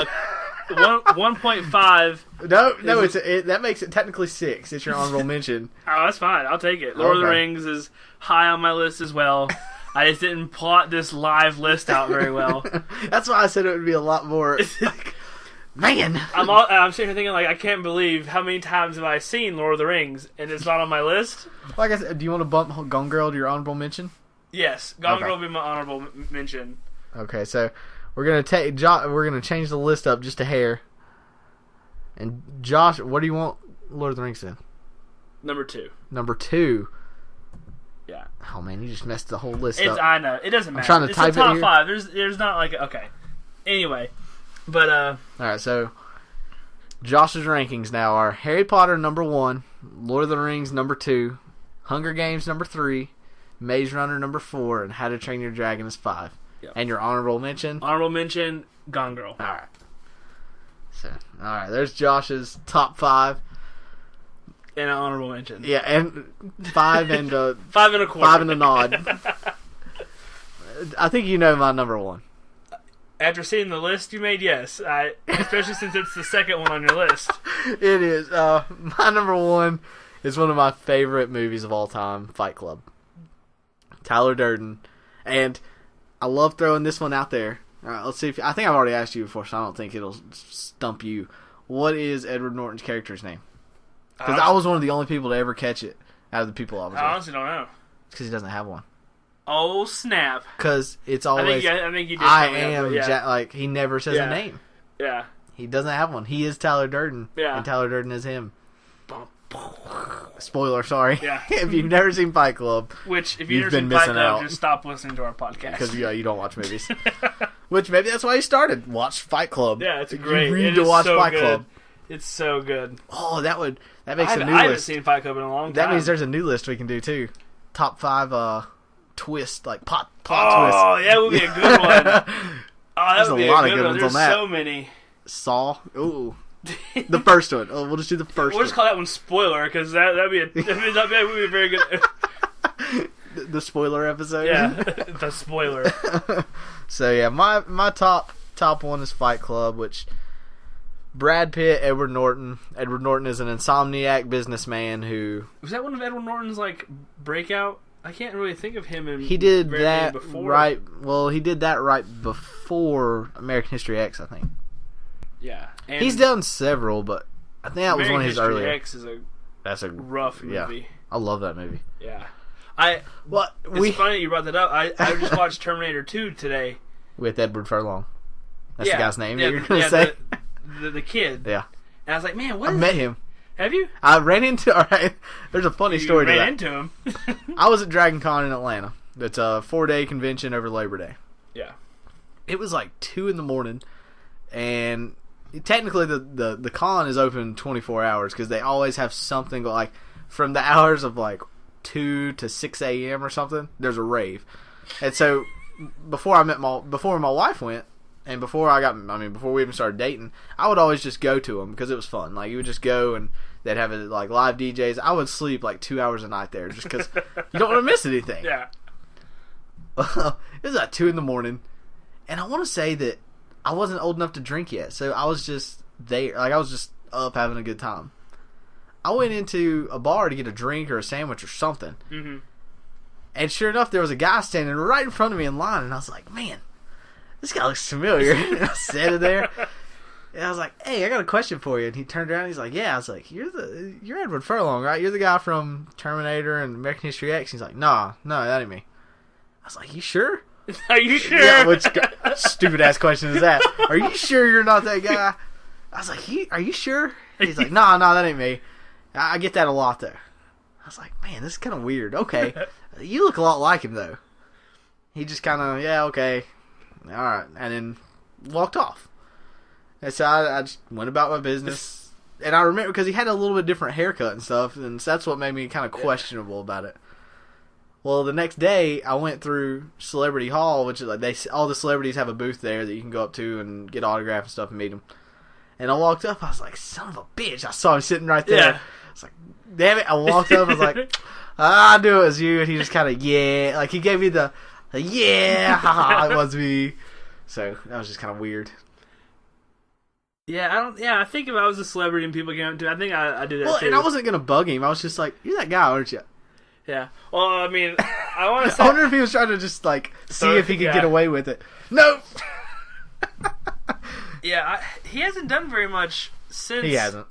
1.5. No, that makes it technically 6. It's your honorable mention. Oh, that's fine. I'll take it. Lord of the Rings is high on my list as well. I just didn't plot this live list out very well. That's why I said it would be a lot more. Like, man, I'm sitting here thinking, like, I can't believe how many times have I seen Lord of the Rings and it's not on my list. Like I said, do you want to bump Gone Girl to your honorable mention? Yes, Gone Girl will be my honorable mention. Okay, so we're gonna change the list up just a hair. And Josh, what do you want Lord of the Rings in? Number 2. Number 2. Yeah. Oh man, you just messed the whole list up. I know. It doesn't matter. I'm trying to type it's a top it 5. There's not like okay. Anyway, but all right, so Josh's rankings now are Harry Potter number 1, Lord of the Rings number 2, Hunger Games number 3, Maze Runner number 4, and How to Train Your Dragon is 5. Yep. And your honorable mention? Honorable mention, Gone Girl. All right. So, all right, there's Josh's top 5. And an honorable mention. Yeah, and 5 and 5 and a quarter. 5 and a nod. I think you know my number 1. After seeing the list you made, yes. Especially since it's the second one on your list. It is. My number 1 is one of my favorite movies of all time, Fight Club. Tyler Durden. And I love throwing this one out there. All right, let's see if I think I've already asked you before, so I don't think it'll stump you. What is Edward Norton's character's name? Because I was one of the only people to ever catch it out of the people I was with. I honestly don't know. Because he doesn't have one. Oh, snap. Because it's always, I think you did. Like, he never says a name. Yeah. He doesn't have one. He is Tyler Durden. Yeah. And Tyler Durden is him. Spoiler, sorry. Yeah. If you've never seen Fight Club, which if you've never seen Fight Club, just stop listening to our podcast. Because you don't watch movies. Which maybe that's why you started. Watch Fight Club. Yeah, it's great. You need to watch Fight Club. It's so good. Oh, that makes a new list. I haven't seen Fight Club in a long time. That means there's a new list we can do too. Top 5 twist, like plot twist. Oh, that would be a good one. There's a lot of good ones on that. There's so many. Saw. Ooh. The first one. Oh, we'll just do the first one. We'll just call that one spoiler, because that would be a very good... the spoiler episode? Yeah, the spoiler. So yeah, my top one is Fight Club, which... Brad Pitt, Edward Norton. Edward Norton is an insomniac businessman who... Was that one of Edward Norton's, like, breakout? I can't really think of him in... He did that right... Well, he did that right before American History X, I think. Yeah. And he's done several, but I think that was one of his earlier... X is a rough movie. Yeah, I love that movie. Yeah. It's funny you brought that up. I just watched Terminator 2 today. With Edward Furlong. That's the guy's name that you're going to say? The kid. Yeah. And I was like, man, what I met him. Have you? I ran into... Alright, there's a funny story to that. You ran into him. I was at Dragon Con in Atlanta. It's a 4-day convention over Labor Day. Yeah. It was like 2 in the morning, and technically the con is open 24 hours because they always have something like from the hours of like 2 to 6 a.m. or something. There's a rave, and so before my wife went, and before we even started dating, I would always just go to them because it was fun. Like you would just go and they'd have like live DJs. I would sleep like 2 hours a night there just because you don't want to miss anything. Yeah. It was like 2 in the morning, and I want to say that I wasn't old enough to drink yet, so I was just there. Like I was just up having a good time. I went into a bar to get a drink or a sandwich or something, and sure enough, there was a guy standing right in front of me in line, and I was like, man, this guy looks familiar. And I sat in there, and I was like, hey, I got a question for you. And he turned around, and he's like, yeah. I was like, you're Edward Furlong, right? You're the guy from Terminator and American History X. He's like, no, that ain't me. I was like, you sure? Are you sure? Yeah, which stupid ass question is that? Are you sure you're not that guy? I was like, are you sure? He's like, no, that ain't me. I get that a lot though. I was like, man, this is kind of weird. Okay, you look a lot like him though. He just kind of, yeah, okay, all right, and then walked off. And so I just went about my business. And I remember, because he had a little bit different haircut and stuff, and so that's what made me kind of questionable about it. Well, the next day, I went through Celebrity Hall, which is like all the celebrities have a booth there that you can go up to and get autographs and stuff and meet them. And I walked up, I was like, son of a bitch. I saw him sitting right there. Yeah. I was like, damn it. I walked up, I was like, I knew it was you. And he just kind of, yeah. Like, he gave me the yeah, haha, it was me. So, that was just kind of weird. Yeah, I think if I was a celebrity and people came up to me, I think I do that Well, too. and I wasn't going to bug him. I was just like, you're that guy, aren't you? Yeah. Well, I mean, I want to say... I wonder if he was trying to just, like, see if he could get away with it. Nope! Yeah, he hasn't done very much since... He hasn't.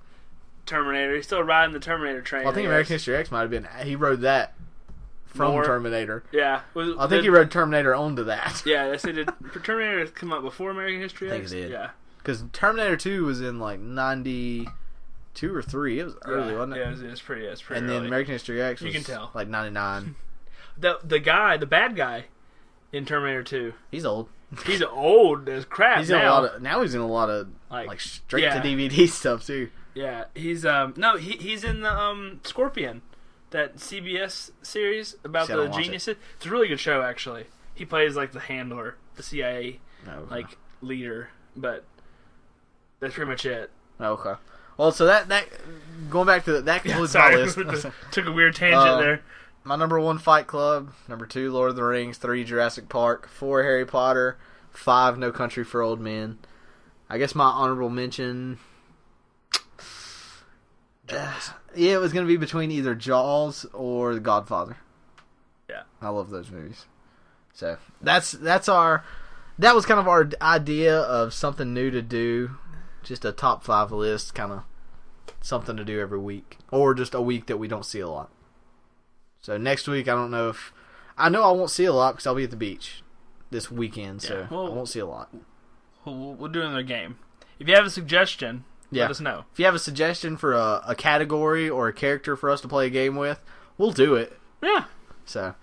Terminator. He's still riding the Terminator train. Well, I think American History X might have been... He rode that from Terminator. Yeah. I think he rode Terminator onto that. Yeah, they said Terminator come out before American History X? I think it did. Yeah. Because Terminator 2 was in, like, 92 or 3. It was early, wasn't it? Yeah, it was pretty and early. then American History X was, you can tell. like, 99. The bad guy in Terminator 2. He's old. He's old as crap He's now. in a lot of, now he's in a lot of, like straight to DVD stuff, too. Yeah, he's, he's in the, Scorpion. That CBS series about the geniuses. It's a really good show, actually. He plays, like, the handler, the CIA, leader, but... That's pretty much it. Okay. Well, so that going back to that concludes my list. Took a weird tangent there. My number 1, Fight Club. Number 2, Lord of the Rings. 3, Jurassic Park. 4, Harry Potter. 5, No Country for Old Men. I guess my honorable mention... Jaws. Yeah, it was going to be between either Jaws or The Godfather. Yeah. I love those movies. So, that's our... That was kind of our idea of something new to do. Just a top 5 list, kind of something to do every week. Or just a week that we don't see a lot. So next week, I don't know if... I know I won't see a lot because I'll be at the beach this weekend, so I won't see a lot. We'll do another game. If you have a suggestion, let us know. If you have a suggestion for a category or a character for us to play a game with, we'll do it. Yeah. So...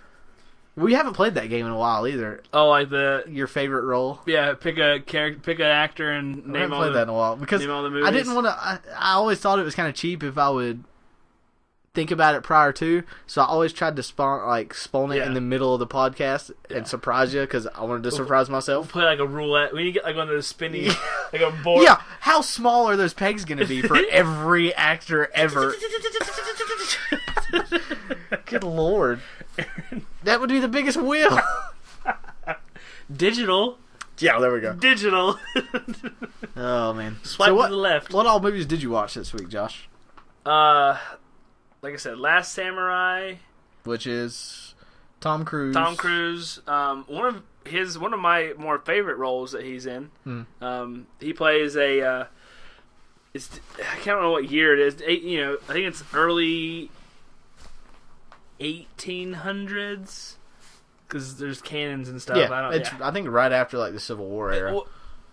We haven't played that game in a while either. Oh, like your favorite role? Yeah, pick an actor and name all played that in a while because name all the movies. I didn't want to. I always thought it was kind of cheap if I would think about it prior to. So I always tried to spawn it in the middle of the podcast and surprise you because I wanted to surprise myself. We'll play like a roulette. We need to get like one of those spinny, like a board. Yeah, how small are those pegs going to be for every actor ever? Good Lord. That would be the biggest wheel. Digital. Yeah, there we go. Digital. Oh, man. Swipe to the left. What all movies did you watch this week, Josh? Like I said, Last Samurai. Which is Tom Cruise. Tom Cruise. One of my more favorite roles that he's in. He plays a... I can't remember what year it is. I think it's early 1800s because there's cannons and stuff. Yeah, I think right after like the Civil War era.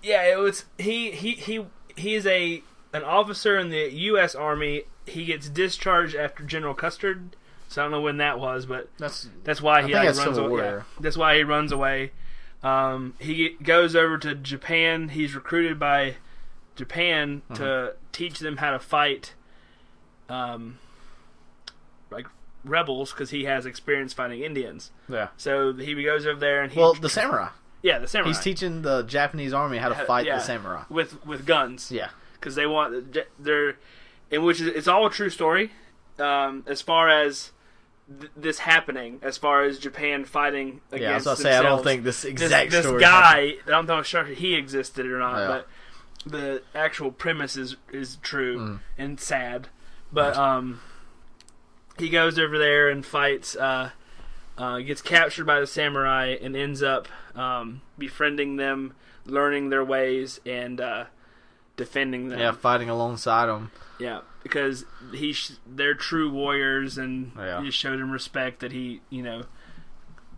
It was he is an officer in the U.S. Army. He gets discharged after General Custard. So I don't know when that was, but that's why he runs away. Yeah, that's why he runs away. He goes over to Japan. He's recruited by Japan to teach them how to fight like rebels because he has experience fighting Indians. Yeah. So he goes over there and the samurai. Yeah, the samurai. He's teaching the Japanese army how to fight the samurai with guns. Yeah. Because it's all a true story. As far as this happening, as far as Japan fighting against themselves. I don't think this exact story. This guy, I'm not sure if he existed or not, but the actual premise is true and sad. But he goes over there and fights, gets captured by the samurai and ends up befriending them, learning their ways, and defending them. Yeah, fighting alongside them. Yeah, because they're true warriors, and he showed him respect that he,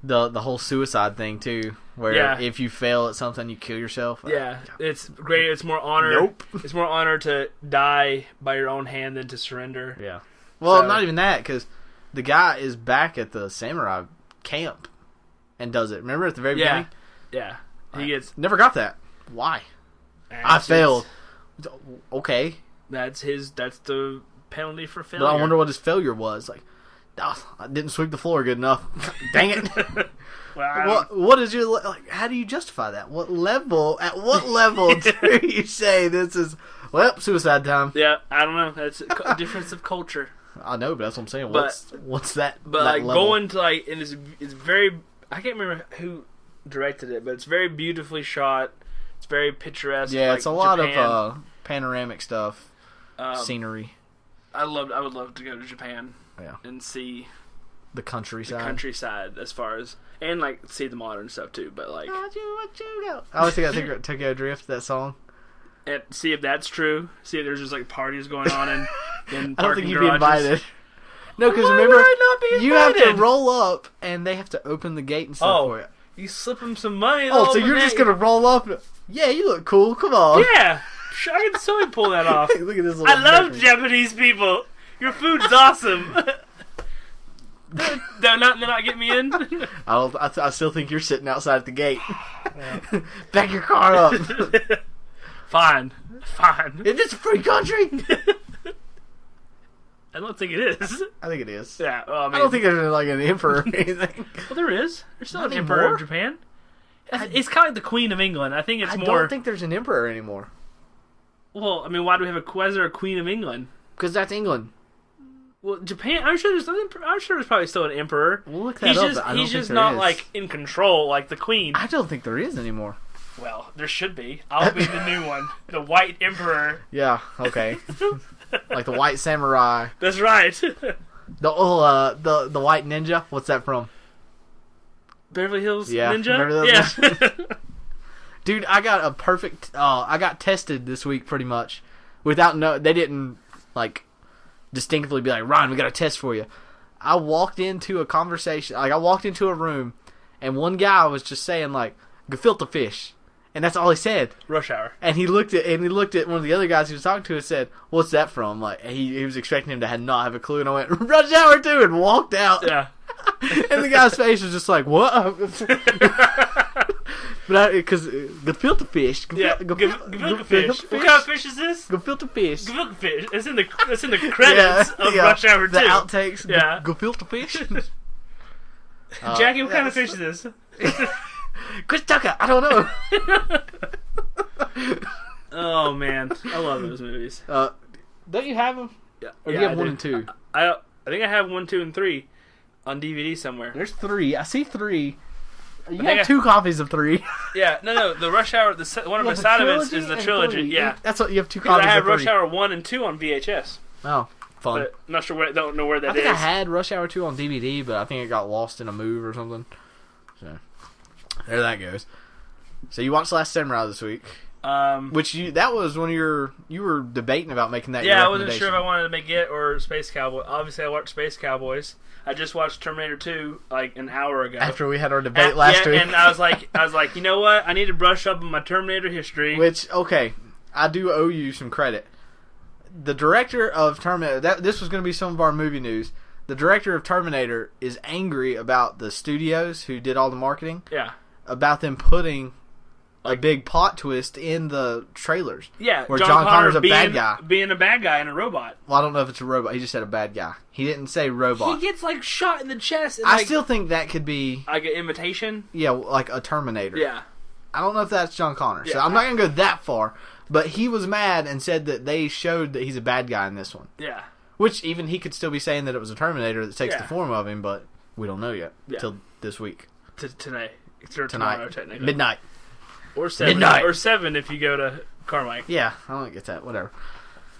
The whole suicide thing too, where if you fail at something, you kill yourself. Yeah, it's great. It's more honor. Nope. It's more honor to die by your own hand than to surrender. Yeah. Well, not even that, because the guy is back at the samurai camp and does it. Remember at the very beginning? Yeah. He gets never got that. Why? I failed. Okay, That's the penalty for failure. but I wonder what his failure was. Like, I didn't sweep the floor good enough. Dang it. Well, What is your like? How do you justify that? What level? At what level do you say this is? Well, suicide time. yeah, I don't know. That's a difference of culture. I know, but that's what I'm saying. But- What's that? But that like level? going to like, and it's very. I can't remember who directed it, but it's very beautifully shot. It's very picturesque. Yeah, like it's a lot Japan. of panoramic stuff, Um, scenery, I would love to go to Japan. Yeah. And see the the countryside. countryside as far as, and like see the modern stuff too. But like, What you go? I always think I Tokyo Drift, that song. and see if that's true. See if there's just like parties going on in I don't parking think you'd be garages. invited. No, because Why remember, would I not be you have to invited? roll up, and they have to open the gate and stuff Oh. for you. You slip them some money. Oh, they'll so you're just open gonna roll up? Yeah, you look cool. Come on. it. Yeah, I can totally pull that off. Look at this little. I love American. Japanese people. Your food's awesome. They're not getting me in. I still think you're sitting outside at the gate. Back your car up. Fine. Is this a free country? I don't think it is. I think it is. Yeah, well, I mean, I don't think there's like an emperor or anything. Well, there is. There's still Not an emperor anymore. of Japan. It's kind of like the Queen of England. I think it's I more. don't think there's an emperor anymore. Well, I mean, why do we have why is there a Queen of England? Because that's England. Well, Japan. I'm sure there's probably still an emperor. We'll look that He's up. just but I don't he's think just there not is. like in control like the Queen. I don't think there is anymore. Well, there should be. I'll be the new one, the White Emperor. Yeah. Okay. Like the white samurai. That's right. The white ninja. What's that from? Beverly Hills Yeah, Ninja. Beverly Hills Yeah. Dude, I got a perfect. I got tested this week pretty much, without they didn't like distinctly be like, Ryan, we got a test for you. I walked into a conversation, like I walked into a room, and one guy was just saying like, gefilte fish, and that's all he said. Rush Hour. And he looked at one of the other guys he was talking to and said, "What's that from?" Like he was expecting him to not have a clue, and I went, "Rush Hour 2," and walked out. Yeah. And the guy's face was just like, "What?" But because gefilte fish, Yeah. Gefilte fish. What kind of fish is this? gefilte fish. Gefilte fish. It's in the credits of Rush Hour 2. The outtakes. Yeah. Gefilte fish. Jackie, what kind of fish is this? Chris Tucker. I don't know. Oh man, I love those movies. Don't you have them? Yeah. Or do you have 1 and 2? I think I have 1, 2, and 3 on DVD somewhere. There's 3. I see 3. You think have 2 copies of 3. Yeah, no, the Rush Hour, one Yeah, beside of it trilogy is the and trilogy. 3. Yeah, That's what you have 2 because copies I have of 3. Rush Hour 1 and 2 on VHS, Oh, fun. but I'm not sure where. Don't know where that I think is. I had Rush Hour 2 on DVD, but I think it got lost in a move or something. So there that goes. So you watched Last Samurai this week, which that was when you were debating about making that. Yeah, your I wasn't sure if I recommendation. wanted to make it or Space Cowboy. Obviously, I watched Space Cowboys. I just watched Terminator 2 like an hour ago. After we had our debate last week. and I was like, you know what? I need to brush up on my Terminator history. Which, okay, I do owe you some credit. The director of Terminator, this was going to be some of our movie news. The director of Terminator is angry about the studios who did all the marketing, Yeah. about them putting a big plot twist in the trailers. Yeah, Where John Connor's a being, bad guy. being a bad guy and a robot. Well, I don't know if it's a robot. He just said a bad guy. He didn't say robot. He gets like shot in the chest. And, I like, still think that could be, like an imitation. yeah, like a Terminator. Yeah, I don't know if that's John Connor, so Yeah. I'm not going to go that far. But he was mad and said that they showed that he's a bad guy in this one. yeah, Which even he could still be saying that it was a Terminator that takes Yeah. the form of him, but we don't know yet Yeah. till this week. Tonight. Or Tonight. tomorrow, technically. Midnight. Or 7. Midnight. Or 7 if you go to Carmike. Yeah, I don't get that. Whatever.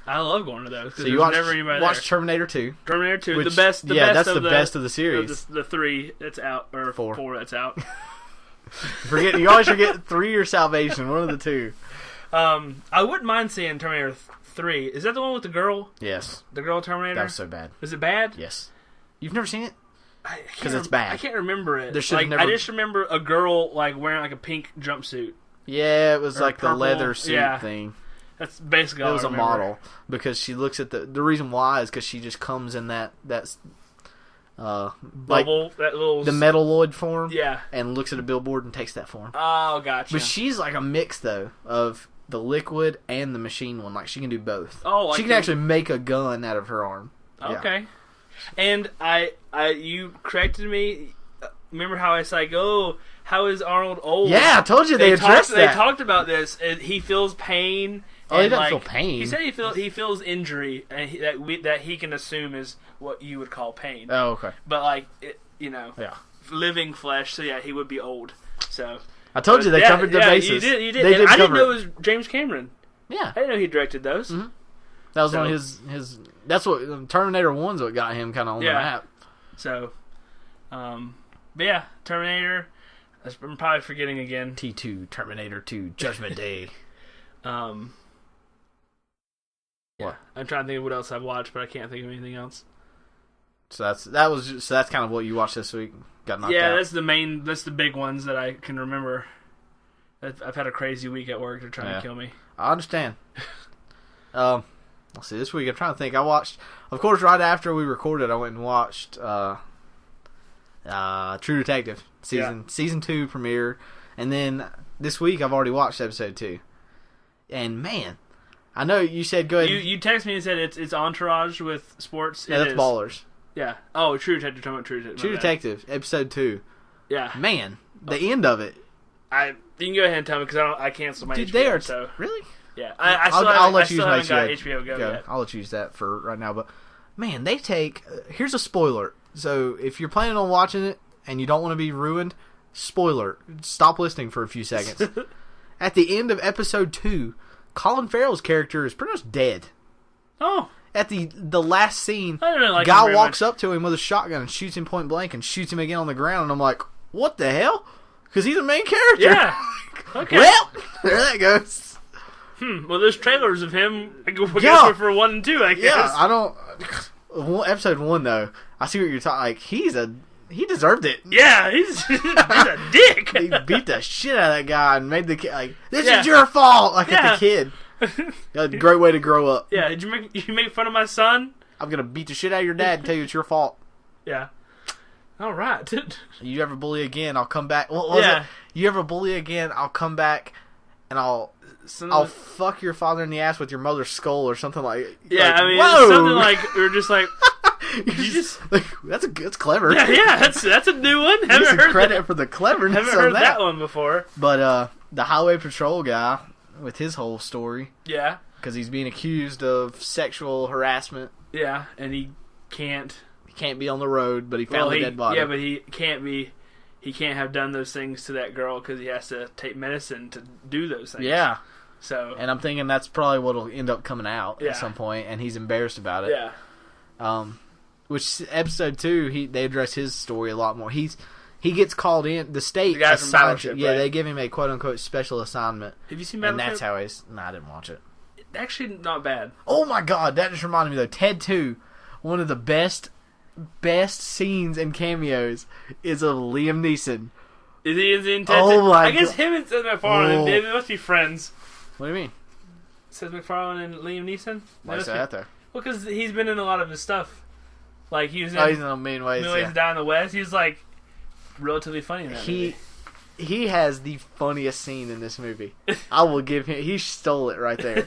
I love going to those. So you never anybody watched Terminator 2. there. Terminator 2, Which, the best. The yeah, best that's of the best of the series. The 3 that's out, or 4. 4 that's out. You always forget 3 or Salvation, one of the two. I wouldn't mind seeing Terminator 3. Is that the one with the girl? Yes, The girl Terminator? that was so bad. Is it bad? Yes, you've never seen it? I can't 'Cause it's bad. I can't remember it. There should like, never- I just remember a girl like wearing like a pink jumpsuit. Yeah, it was Or like the purple, leather suit yeah. thing. That's basically all It was I a remember. model because she looks at the reason why is because she just comes in that like Bubble, that little the metalloid form, Yeah. and looks at a billboard and takes that form. Oh, gotcha. But she's like a mix though of the liquid and the machine one. Like, she can do both. Oh, like she can actually make a gun out of her arm. Okay. Yeah. And you corrected me. Remember how I said, like, oh, how is Arnold old? Yeah, I told you they addressed that. They talked about this. And he feels pain. Oh, he doesn't feel pain. He said he feels injury, and that he can assume is what you would call pain. Oh, okay. But like, yeah, living flesh. So yeah, he would be old. So I told you they covered the bases. You did. And I didn't know it was James Cameron. Yeah, I didn't know he directed those. Mm-hmm. That was one of his. That's what Terminator 1's what got him kind of on the map. So, but yeah, Terminator. I'm probably forgetting again. T2, Terminator 2, Judgment Day. Yeah, I'm trying to think of what else I've watched, but I can't think of anything else. So that's kind of what you watched this week. Got knocked out. Yeah, that's the big ones that I can remember. I've had a crazy week at work. They're trying to kill me. I understand. Let's see. This week I'm trying to think. I watched, of course, right after we recorded, I went and watched True Detective season 2 premiere, and then this week I've already watched episode 2. And man, I know you said go ahead. You texted me and said it's Entourage with sports. Yeah, that's Ballers. Yeah. Oh, True Detective. Talking about True Detective. True Detective, episode 2. Yeah. Man, the end of it. You can go ahead and tell me because I canceled my HBO. They are so really. Yeah, I'll let you use haven't got HBO Go yet. I'll let you use that for right now. But man, they take. Here's a spoiler. So if you're planning on watching it and you don't want to be ruined, spoiler. Stop listening for a few seconds. At the end of episode 2, Colin Farrell's character is pretty much dead. Oh. At the last scene, I don't really like guy walks up to him with a shotgun and shoots him point blank and shoots him again on the ground. And I'm like, what the hell? Because he's the main character. Yeah. Okay. Well, there that goes. Well, there's trailers of him. I guess for 1 and 2. I guess. Yeah, I don't. Episode 1 though, I see what you're talking. Like he deserved it. Yeah, he's a dick. He beat the shit out of that guy and made the kid like, this is your fault. Like at the kid. A great way to grow up. Yeah, did you make fun of my son? I'm gonna beat the shit out of your dad and tell you it's your fault. Yeah. All right. You ever bully again, I'll come back. What was it? You ever bully again, I'll come back and I'll fuck your father in the ass with your mother's skull or something like. Yeah, like, I mean, whoa! something like we're just like. Like, that's clever. Yeah, that's a new one. Haven't heard credit for the cleverness. Haven't heard that one before. But the highway patrol guy with his whole story. Yeah. Because he's being accused of sexual harassment. Yeah, and he can't be on the road, but he found the dead body. Yeah, but he can't have done those things to that girl because he has to take medicine to do those things. Yeah. So. And I'm thinking that's probably what'll end up coming out at some point, and he's embarrassed about it. Yeah. Which episode 2, they address his story a lot more. He gets called in. The state guy from Battleship, yeah, right? they give him a quote unquote special assignment. Have you seen Battleship? And that's how he's. No, I didn't watch it. Actually, not bad. Oh my god, that just reminded me though. Ted 2, one of the best scenes and cameos is of Liam Neeson. Is he in Ted 2? Oh my I guess god. him and Seth MacFarlane, they must be friends. What do you mean? Seth MacFarlane and Liam Neeson? Why is that there? Well, because he's been in a lot of his stuff. Like he was in he's in A Million Ways. Million Ways to Die in the West. He's like relatively funny in that movie. He has the funniest scene in this movie. I will give him. He stole it right there,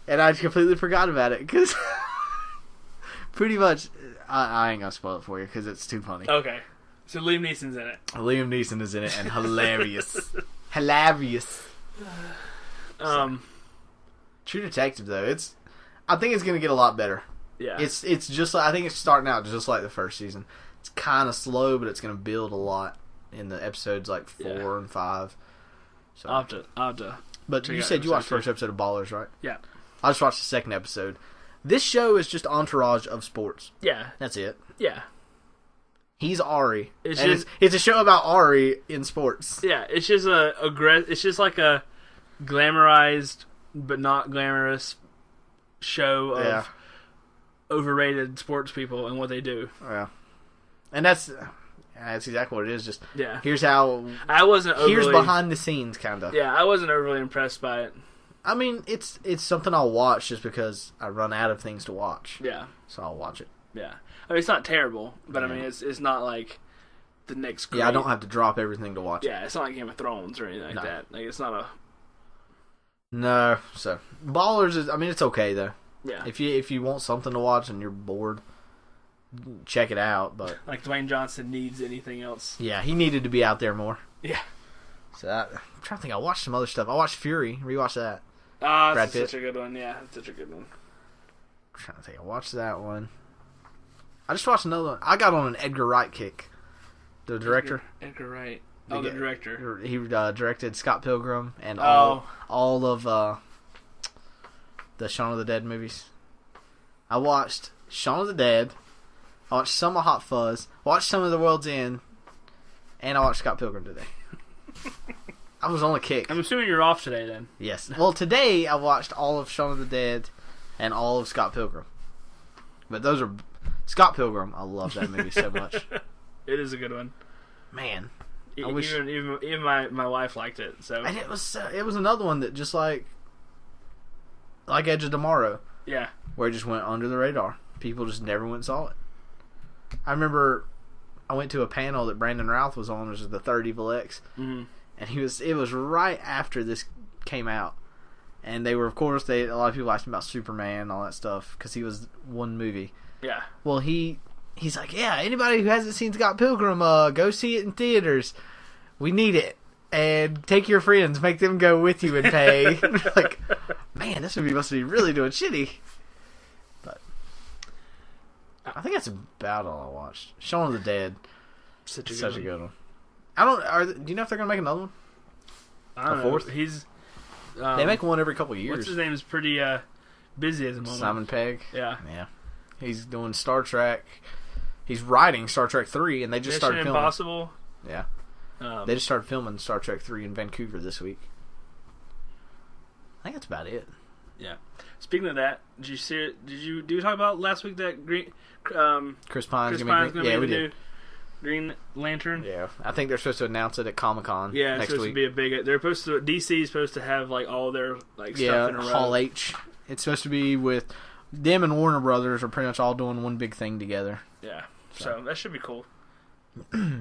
and I completely forgot about it because pretty much I ain't gonna spoil it for you because it's too funny. Okay, so Liam Neeson's in it. Liam Neeson is in it and hilarious, hilarious. True Detective though, I think it's gonna get a lot better. Yeah, it's just like, I think it's starting out just like the first season. It's kind of slow, but it's gonna build a lot in the episodes like 4 and 5. So I'll have to. But you said you watched the first episode of Ballers, right? Yeah. I just watched the second episode. This show is just Entourage of sports. Yeah. That's it. Yeah. He's Ari. It's a show about Ari in sports. Yeah, it's just it's just like a glamorized but not glamorous show of overrated sports people and what they do. Yeah. And that's exactly what it is. Just here's how I wasn't overly, here's behind the scenes kind of. Yeah, I wasn't overly impressed by it. I mean, it's something I'll watch just because I run out of things to watch. Yeah. So I'll watch it. Yeah. I mean, it's not terrible, but I mean, it's not like the next great... Yeah, I don't have to drop everything to watch it. Yeah, it's not like Game of Thrones or anything like that. Like, it's not a... No, so Ballers is. I mean, it's okay though. Yeah. If you want something to watch and you're bored, check it out. But Like Dwayne Johnson needs anything else. yeah, he needed to be out there more. Yeah. So I'm trying to think. I watched some other stuff. I watched Fury. Rewatched that. Ah, Brad that's Pitt. such a good one. Yeah, that's such a good one. I'm trying to think. I watched that one. I just watched another one. I got on an Edgar Wright kick. The director. Edgar Wright. Oh, the director. He directed Scott Pilgrim and Oh. all of the Shaun of the Dead movies. I watched Shaun of the Dead. I watched some of Hot Fuzz. Watched some of The World's End. And I watched Scott Pilgrim today. I was on a kick. I'm assuming you're off today then. Yes. Well, today I watched all of Shaun of the Dead and all of Scott Pilgrim. But those are... Scott Pilgrim, I love that movie so much. It is a good one. Man. I Even wish... my wife liked it. So And it was another one that just like Edge of Tomorrow, yeah. where it just went under the radar. People just never went and saw it. I remember I went to a panel that Brandon Routh was on, which is the Third Evil X, Mm-hmm. and it was right after this came out, and they were, of course, a lot of people asked him about Superman and all that stuff because he was one movie. Yeah. Well, he's like, yeah, anybody who hasn't seen Scott Pilgrim, go see it in theaters. We need it. And take your friends, make them go with you and pay. Like, man, this movie must be really doing shitty. But I think that's about all I watched. Shaun of the Dead, Such a good one. I don't. Do you know if they're gonna make another one? I don't A know. fourth? He's They make one every couple of years. what's his name is pretty busy at the moment. Simon Pegg. Yeah. Yeah. He's doing Star Trek. He's writing Star Trek 3, and they just Mission started filming. Impossible. Yeah. They just started filming Star Trek 3 in Vancouver this week. I think that's about it. Yeah. Speaking of that, did you see it? Did we talk about last week that Chris Chris Pine's Chris gonna Pine's be gonna yeah, be we the did. new Green Lantern? Yeah, I think they're supposed to announce it at Comic-Con Yeah, it's next supposed week. to be a big. They're supposed to. DC is supposed to have like all their like stuff Yeah, in a row. Hall H. It's supposed to be with them and Warner Brothers are pretty much all doing one big thing together. Yeah, so that should be cool.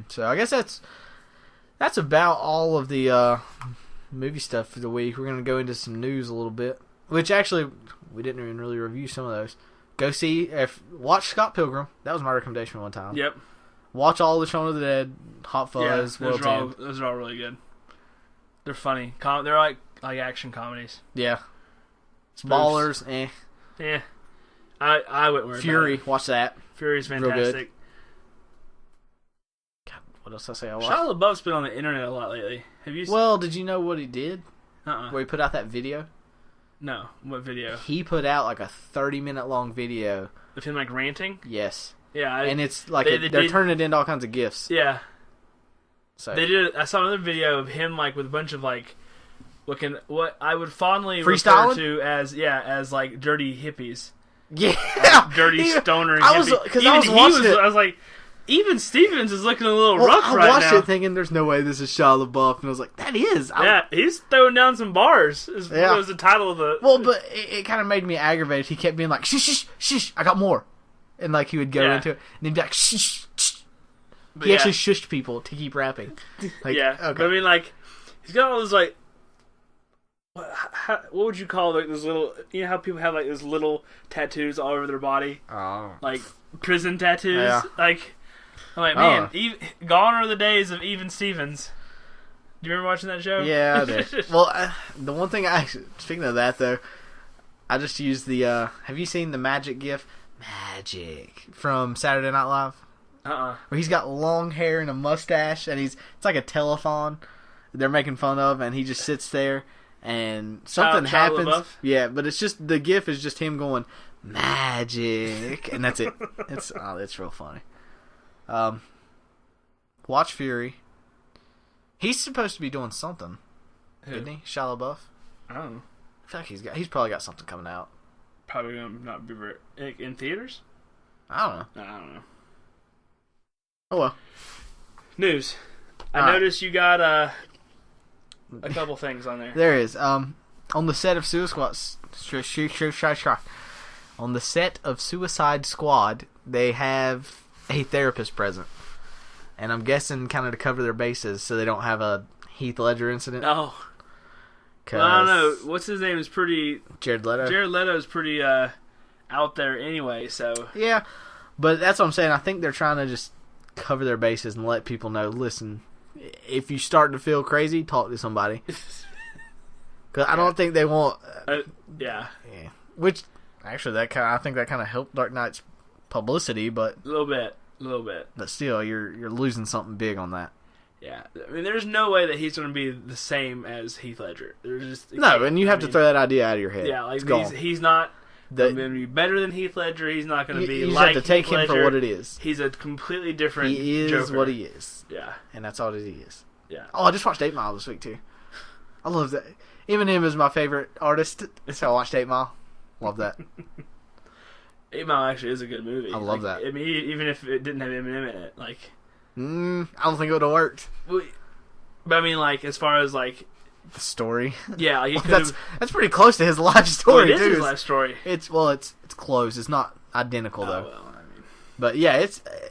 So I guess that's about all of the movie stuff for the week. We're gonna go into some news a little bit, which actually we didn't even really review some of those. Go watch Scott Pilgrim. That was my recommendation one time. Yep. Watch all the Shaun of the Dead, Hot Fuzz, yeah, World's End. those are all really good. They're funny. They're like action comedies. Yeah. Spoofs. Ballers, Yeah. I wouldn't worry Fury, about watch that. it. Fury's Real good. fantastic. God, what else did I say I watched? Shia LaBeouf's been on the internet a lot lately. Have you? Well, did you know what he did? Uh-uh. Where he put out that video? No. What video? He put out like a 30-minute long video. Of him like ranting? Yes. Yeah. And it's like they they're did- turning it into all kinds of gifs. Yeah. So They did. I saw another video of him like with a bunch of like looking what I would fondly Freestyling? refer to as like dirty hippies, yeah, dirty He- stoner. I was hippie. because Even I was he watching it. I was like, even Stevens is looking a little Well, rough I right watched now. it thinking, "There's no way this is Shia LaBeouf," and I was like, "That is." Yeah, he's throwing down some bars. Yeah. Was the title of the. Well, but it kind of made me aggravated. He kept being like, "Shh, shh, shh, I got more," and like he would go Yeah. into it, and he'd be like, "Shh, shh, shh." but He yeah, actually shushed people to keep rapping. Like, yeah. okay. But I mean, like, he's got all those like. What would you call like those little? You know how people have like those little tattoos all over their body, Oh. like prison tattoos. Yeah. Like, I'm like, Oh. man, gone are the days of Even Stevens. Do you remember watching that show? Yeah, I did. Well, the one thing speaking of that though, I just used the. Have you seen the Magic GIF? Magic from Saturday Night Live, where he's got long hair and a mustache, and it's like a telethon they're making fun of, and he just sits there, and something Shia happens. LaBeouf? Yeah, but it's just the GIF is just him going magic, and that's it. It's real funny. Watch Fury. He's supposed to be doing something, isn't he? Shia LaBeouf. I don't know. I feel like he's probably got something coming out. Probably gonna not be in theaters. I don't know. I don't know. Oh well. News. I Alright. noticed you got a couple things on there. There is. On the set of on the set of Suicide Squad, they have a therapist present, and I'm guessing kind of to cover their bases so they don't have a Heath Ledger incident. Oh, Well, I don't know. What's his name is pretty. Jared Leto. Jared Leto is pretty out there anyway. So Yeah, but that's what I'm saying. I think they're trying to just cover their bases and let people know. Listen, if you start to feel crazy, talk to somebody. Because I don't think they want. Yeah. Which actually, I think that kind of helped Dark Knight's publicity, but A little bit. But still, you're losing something big on that. Yeah, I mean, there's no way that he's going to be the same as Heath Ledger. There's just No, and you have to throw that idea out of your head. Yeah, like he's not going to be better than Heath Ledger. He's not going to be you like have to take Heath him Ledger. for what it is. He's a completely different. He is Joker. what he is. Yeah, and that's all that he is. Yeah. Oh, I just watched 8 Mile this week too. I love that. Eminem is my favorite artist, so I watched 8 Mile. Love that. 8 Mile actually is a good movie. I love that. I mean, even if it didn't have Eminem in it, like. I don't think it would have worked. But I mean, like, as far as like the story. Yeah, like that's pretty close to his life story. It is his life story. It's close. It's not identical though. Well, I mean, but yeah,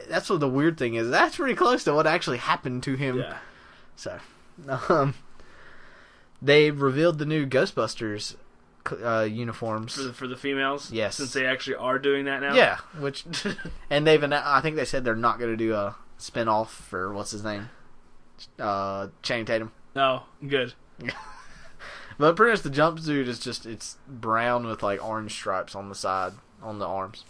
that's what the weird thing is. That's pretty close to what actually happened to him. Yeah. So, they revealed the new Ghostbusters uniforms for the females. Yes, since they actually are doing that now. Yeah, and I think they said they're not going to do a spin-off for what's his name, Channing Tatum. No, good. But pretty much the jumpsuit is it's brown with like orange stripes on the side on the arms.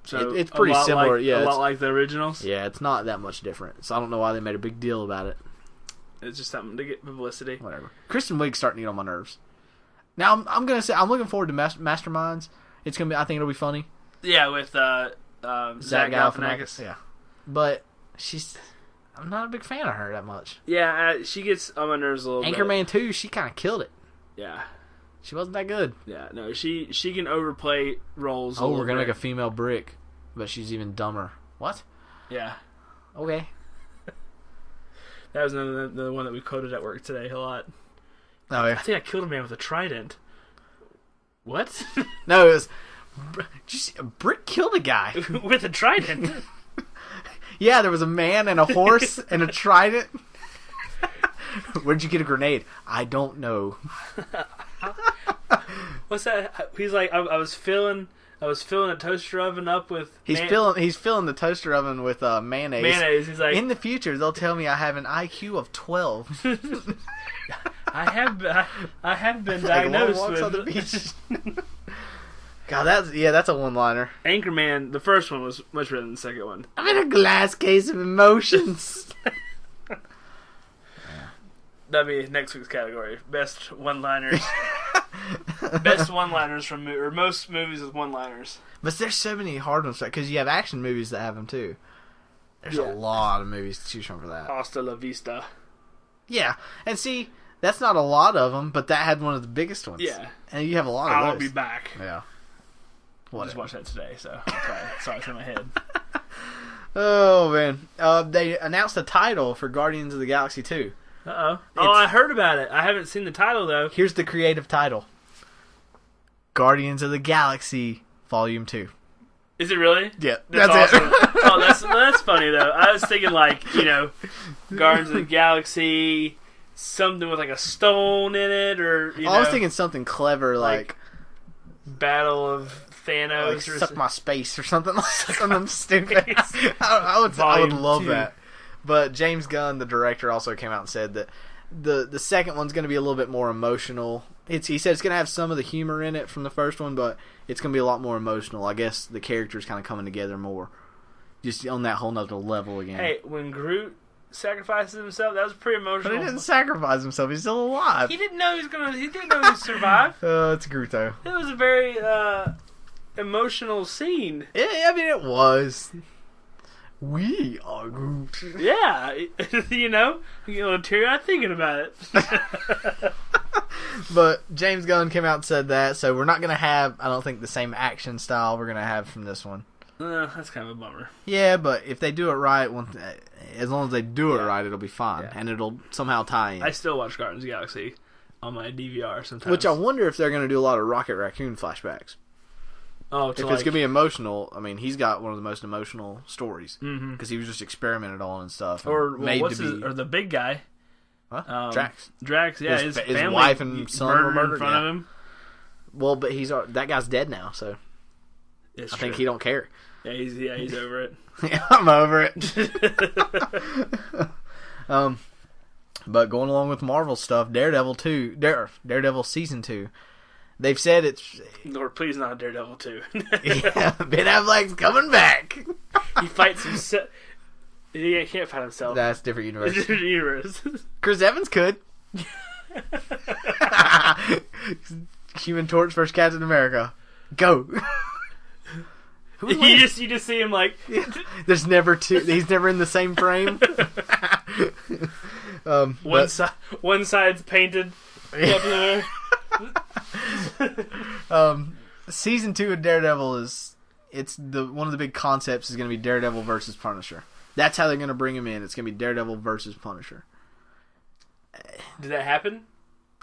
So it's pretty similar. A lot like the originals. Yeah, it's not that much different. So I don't know why they made a big deal about it. It's just something to get publicity. Whatever. Kristen Wiig's starting to get on my nerves. Now I'm gonna say I'm looking forward to Masterminds. It's gonna be. I think it'll be funny. Yeah, with Zach Galifianakis. Yeah, but I'm not a big fan of her that much. Yeah, she gets on my nerves a little bit. Anchorman 2, she kind of killed it. Yeah. She wasn't that good. Yeah, no, she can overplay roles. Oh, we're gonna make a female Brick, but she's even dumber. What? Yeah. Okay. That was the one that we quoted at work today a lot. Oh yeah. I think I killed a man with a trident. What? No, it was. Brick killed a guy with a trident. Yeah, there was a man and a horse and a trident. Where'd you get a grenade? I don't know. What's that? He's like, I was filling a toaster oven up with. He's filling the toaster oven with mayonnaise. Mayonnaise. He's like, in the future they'll tell me I have an IQ of 12. I have been diagnosed with. On the beach. God, that's a one-liner. Anchorman, the first one was much better than the second one. I'm in a glass case of emotions. That'd be next week's category. Best one-liners. Best one-liners from or most movies with one-liners. But there's so many hard ones because you have action movies that have them too. There's a lot of movies to choose from for that. Hasta la vista. Yeah, and see, that's not a lot of them, but that had one of the biggest ones. Yeah, and you have a lot of those. I'll be back. Yeah. I just watched that today, so sorry, it's in my head. Oh man, they announced the title for Guardians of the Galaxy 2. Oh, I heard about it. I haven't seen the title though. Here's the creative title: Guardians of the Galaxy Volume 2. Is it really? Yeah, that's awesome. That's funny though. I was thinking Guardians of the Galaxy, something with like a stone in it, or I was thinking something clever like Battle of Thanos, or Suck My Space or something like something stupid. I would love that. But James Gunn, the director, also came out and said that the second one's going to be a little bit more emotional. He said it's going to have some of the humor in it from the first one, but it's going to be a lot more emotional. I guess the characters kind of coming together more, just on that whole nother level again. Hey, when Groot sacrifices himself, that was pretty emotional. But he didn't sacrifice himself; he's still alive. He didn't know he didn't know he'd survive. It's Groot though. It was a very emotional scene. I mean, it was. We are Groot. Yeah, you get a little teary-eyed thinking about it. But James Gunn came out and said that, so we're not going to have, I don't think, the same action style we're going to have from this one. That's kind of a bummer. Yeah, but if they do it right, as long as they do it right, it'll be fine, and it'll somehow tie in. I still watch Guardians of the Galaxy on my DVR sometimes. Which I wonder if they're going to do a lot of Rocket Raccoon flashbacks. Oh, if it's going to be emotional, I mean, he's got one of the most emotional stories because he was just experimented on and stuff. Or made or the big guy, Huh? Drax. Drax, yeah, his family, wife and son were murdered in front of him. Well, but that guy's dead now, so It's I think he don't care. Yeah, he's over it. Yeah, I'm over it. But going along with Marvel stuff, Daredevil season 2. They've said it's Lord, please not Daredevil 2. yeah, Ben Affleck's coming back. He fights himself. He can't fight himself. That's different universe. It's a different universe. Chris Evans could. Human Torch versus Captain America. Go. You just see him like. There's never two. He's never in the same frame. One side's painted. Season 2 of Daredevil one of the big concepts is going to be Daredevil versus Punisher. That's how they're going to bring him in. It's going to be Daredevil versus Punisher. Did that happen?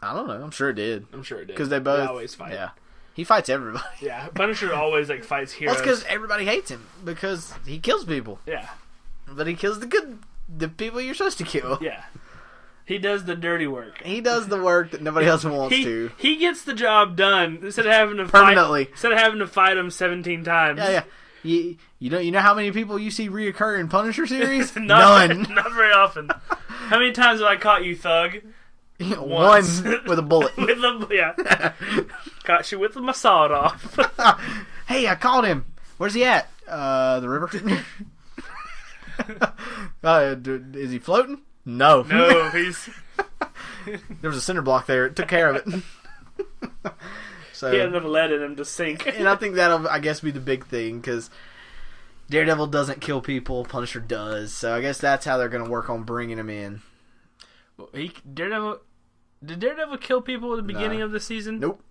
I don't know. I'm sure it did. I'm sure it did. Because they both always fight. Yeah, he fights everybody. Yeah, Punisher always fights heroes. That's because everybody hates him because he kills people. Yeah, but he kills the people you're supposed to kill. Yeah. He does the dirty work. He does the work that nobody else wants to. He gets the job done instead of having to permanently. Instead of having to fight him 17 times. Yeah. You know how many people you see reoccur in Punisher series? None. Not very often. How many times have I caught you, thug? One with a bullet. Caught you with my sawed off. Hey, I caught him. Where's he at? The river. Is he floating? No, he's. There was a cinder block there. It took care of it. So he had enough lead in him to sink. And I think that'll, I guess, be the big thing because Daredevil doesn't kill people, Punisher does. So I guess that's how they're going to work on bringing him in. Did Daredevil kill people at the beginning of the season? Nope.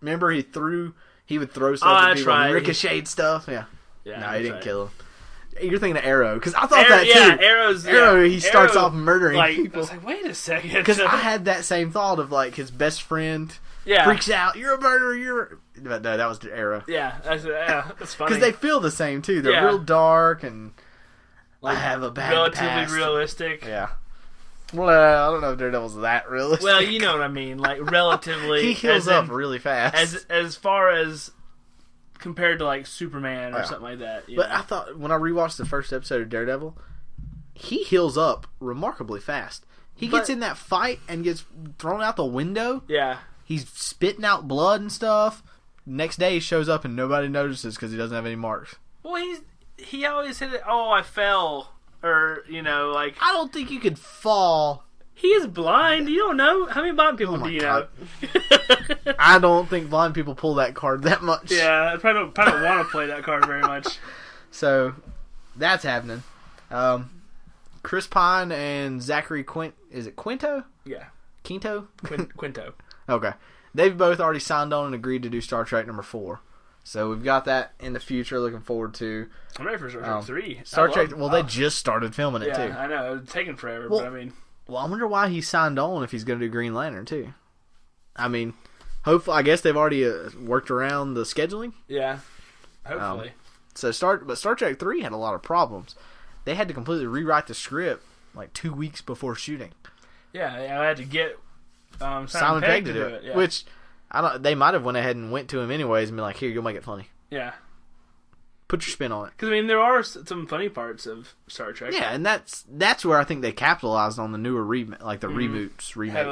Remember he would throw stuff at people and ricocheted stuff. Yeah. No, he didn't kill him. You're thinking of Arrow, because I thought that too. Arrow, he starts off murdering people. I was like, wait a second. Because I had that same thought of his best friend freaks out. You're a murderer. But no, that was Arrow. Yeah, that's funny. Because they feel the same too. They're real dark and I have a bad relatively past. realistic. Yeah. Well, I don't know if Daredevil's that realistic. Well, you know what I mean. Relatively, he heals up really fast. As far as compared to Superman or something like that. But I thought when I rewatched the first episode of Daredevil, he heals up remarkably fast. He gets in that fight and gets thrown out the window. Yeah. He's spitting out blood and stuff. Next day he shows up and nobody notices because he doesn't have any marks. Well, he always said, "Oh, I fell," or I don't think you could fall. He is blind. You don't know how many blind people do you know? I don't think blind people pull that card that much. Yeah, I probably don't want to play that card very much. So that's happening. Chris Pine and Zachary is it Quinto? Yeah, Quinto. Quinto. Okay, they've both already signed on and agreed to do Star Trek number 4. So we've got that in the future. Looking forward to. I'm ready for Star Trek 3. Star Trek. They just started filming it too. Yeah, I know. It's taking forever, but I mean. Well, I wonder why he signed on if he's going to do Green Lantern too. I mean, hopefully, I guess they've already worked around the scheduling. Yeah, hopefully. But Star Trek 3 had a lot of problems. They had to completely rewrite the script 2 weeks before shooting. Yeah, I had to get Simon Pegg to do it. Yeah. Which they might have went ahead and went to him anyways and been like, "Here, you'll make it funny." Yeah. Put your spin on it. Because there are some funny parts of Star Trek. Yeah, and that's where I think they capitalized on the newer remakes. Had a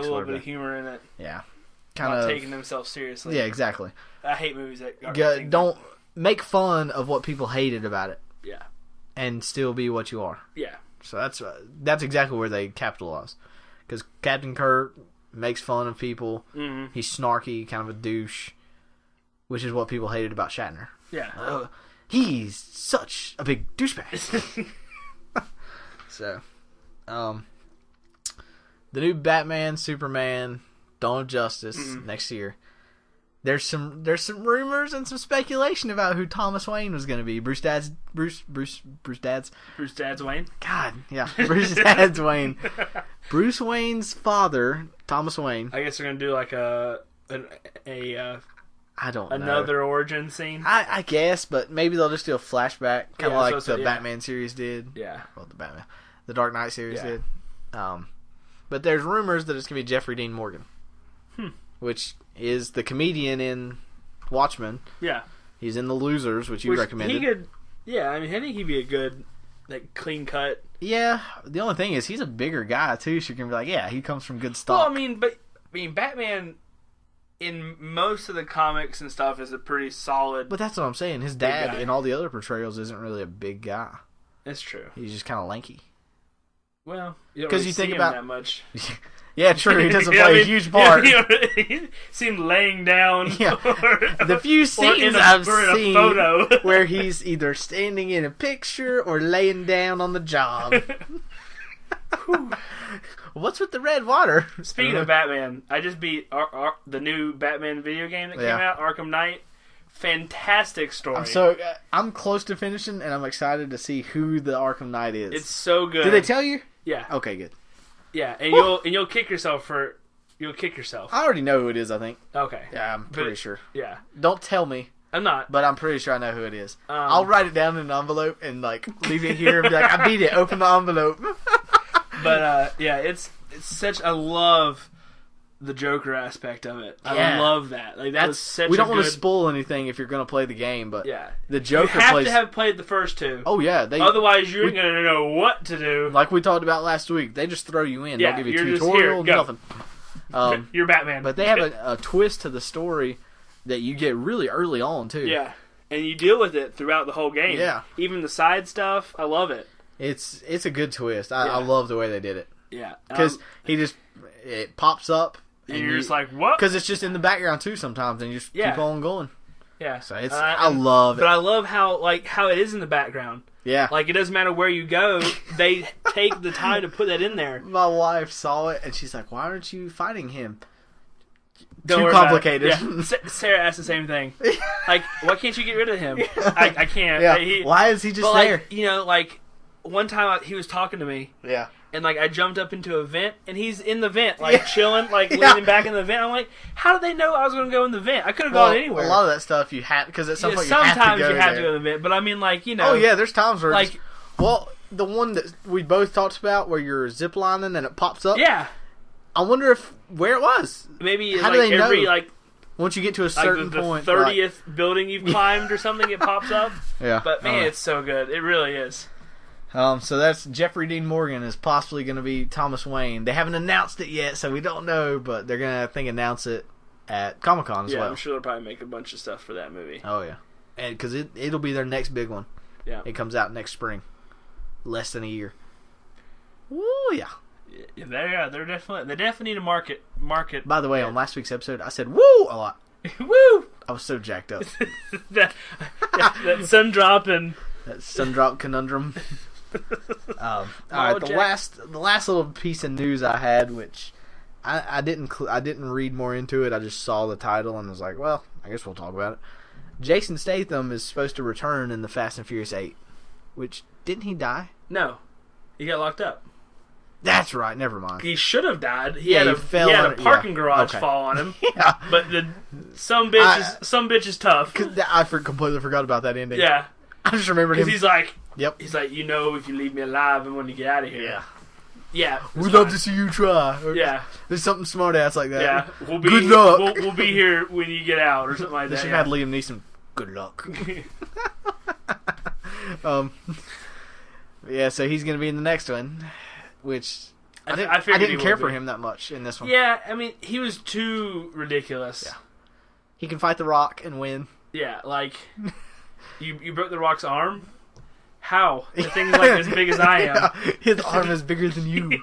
little bit of humor in it. Yeah, not taking themselves seriously. Yeah, exactly. I hate movies that don't make fun of what people hated about it. Yeah, and still be what you are. Yeah. So that's exactly where they capitalized. Because Captain Kirk makes fun of people. Mm-hmm. He's snarky, kind of a douche, which is what people hated about Shatner. Yeah. He's such a big douchebag. So, the new Batman, Superman, Dawn of Justice next year. There's some rumors and some speculation about who Thomas Wayne was going to be. Bruce Dad's Wayne. God, yeah, Bruce Dad's Wayne. Bruce Wayne's father, Thomas Wayne. I guess they're going to do I don't know. Another origin scene? I guess, but maybe they'll just do a flashback, kind of the Batman series did. Yeah. Well, the Dark Knight series did. But there's rumors that it's going to be Jeffrey Dean Morgan. Which is the comedian in Watchmen. Yeah. He's in The Losers, which you recommended. I think he'd be a good, like, clean cut. Yeah, the only thing is he's a bigger guy, too, so you can be like, yeah, he comes from good stock. Well, Batman, in most of the comics and stuff, is a pretty solid... But that's what I'm saying. His dad in all the other portrayals isn't really a big guy. That's true. He's just kind of lanky. Well, you don't really see him that much. Yeah, true. He doesn't play a huge part. He seemed laying down. Yeah. The few scenes I've seen where he's either standing in a picture or laying down on the job. What's with the red water? Speaking of Batman, I just beat the new Batman video game that came out, Arkham Knight. Fantastic story. I'm close to finishing, and I'm excited to see who the Arkham Knight is. It's so good. Did they tell you? Yeah. Okay, good. Yeah, and you'll kick yourself for you'll kick yourself. I already know who it is. I think. Okay. Yeah, I'm pretty sure. Yeah. Don't tell me. I'm not. But I'm pretty sure I know who it is. I'll write it down in an envelope and like leave it here and be like, I beat it. Open the envelope. But yeah, it's such. I love the Joker aspect of it. I love that. Like that was such. We don't want to spoil anything if you're going to play the game, but the Joker you have to have played the first two. Oh yeah, otherwise you're going to know what to do. Like we talked about last week, they just throw you in. Yeah, They'll give you a tutorial, nothing. You're Batman. But they have a twist to the story that you get really early on too. Yeah, and you deal with it throughout the whole game. Yeah, even the side stuff, I love it. It's a good twist. I love the way they did it. Yeah, because it pops up. And you're just like, what? Because it's just in the background too sometimes, and you just keep on going. Yeah. So I love it. But I love how it is in the background. Yeah. Like it doesn't matter where you go, they take the time to put that in there. My wife saw it and she's like, "Why aren't you fighting him?" Too complicated. Yeah. Sarah asked the same thing. Like, why can't you get rid of him? I can't. Yeah. Why is he just there? Like one time he was talking to me. Yeah. And, like, I jumped up into a vent, and he's in the vent, like, chilling, like, leaning back in the vent. I'm like, how did they know I was going to go in the vent? I could have gone anywhere. A lot of that stuff you have, because at some point you have to go sometimes you have to go in the vent, but I mean, like, you know. Oh, yeah, there's times where like, the one that we both talked about where you're ziplining and it pops up. Yeah. I wonder where it was. Maybe, how do they know? Like, once you get to a certain point. The 30th building you've climbed or something, it pops up. Yeah. But, man, it's so good. It really is. So that's Jeffrey Dean Morgan is possibly going to be Thomas Wayne. They haven't announced it yet, so we don't know, but they're going to, announce it at Comic-Con as well. Yeah, I'm sure they'll probably make a bunch of stuff for that movie. Oh, yeah. And because it'll be their next big one. Yeah. It comes out next spring. Less than a year. Woo, yeah. Yeah, they definitely need to market. By the way, on last week's episode, I said "woo" a lot. Woo! I was so jacked up. that sun drop and that sun drop conundrum. All right, the last little piece of news I had, which I didn't read more into it. I just saw the title and was like, well, I guess we'll talk about it. Jason Statham is supposed to return in the Fast and Furious 8. Which, didn't he die? No, he got locked up. That's right. Never mind. He should have died. He had a parking garage fall on him. Yeah. But some bitch is tough. I completely forgot about that ending. Yeah. I just remembered him. He's like, yep. He's like, if you leave me alive, I'm going to get out of here. Yeah. Yeah. We'd love to see you try. Or, yeah. There's something smart ass like that. Yeah. Good luck. We'll be here when you get out or something like that. They should have Liam Neeson. Good luck. Yeah, so he's going to be in the next one, which I didn't care for him that much in this one. Yeah, I mean, he was too ridiculous. Yeah. He can fight The Rock and win. Yeah, like, you broke The Rock's arm? How? The thing's like as big as I am. Yeah, his arm is bigger than you.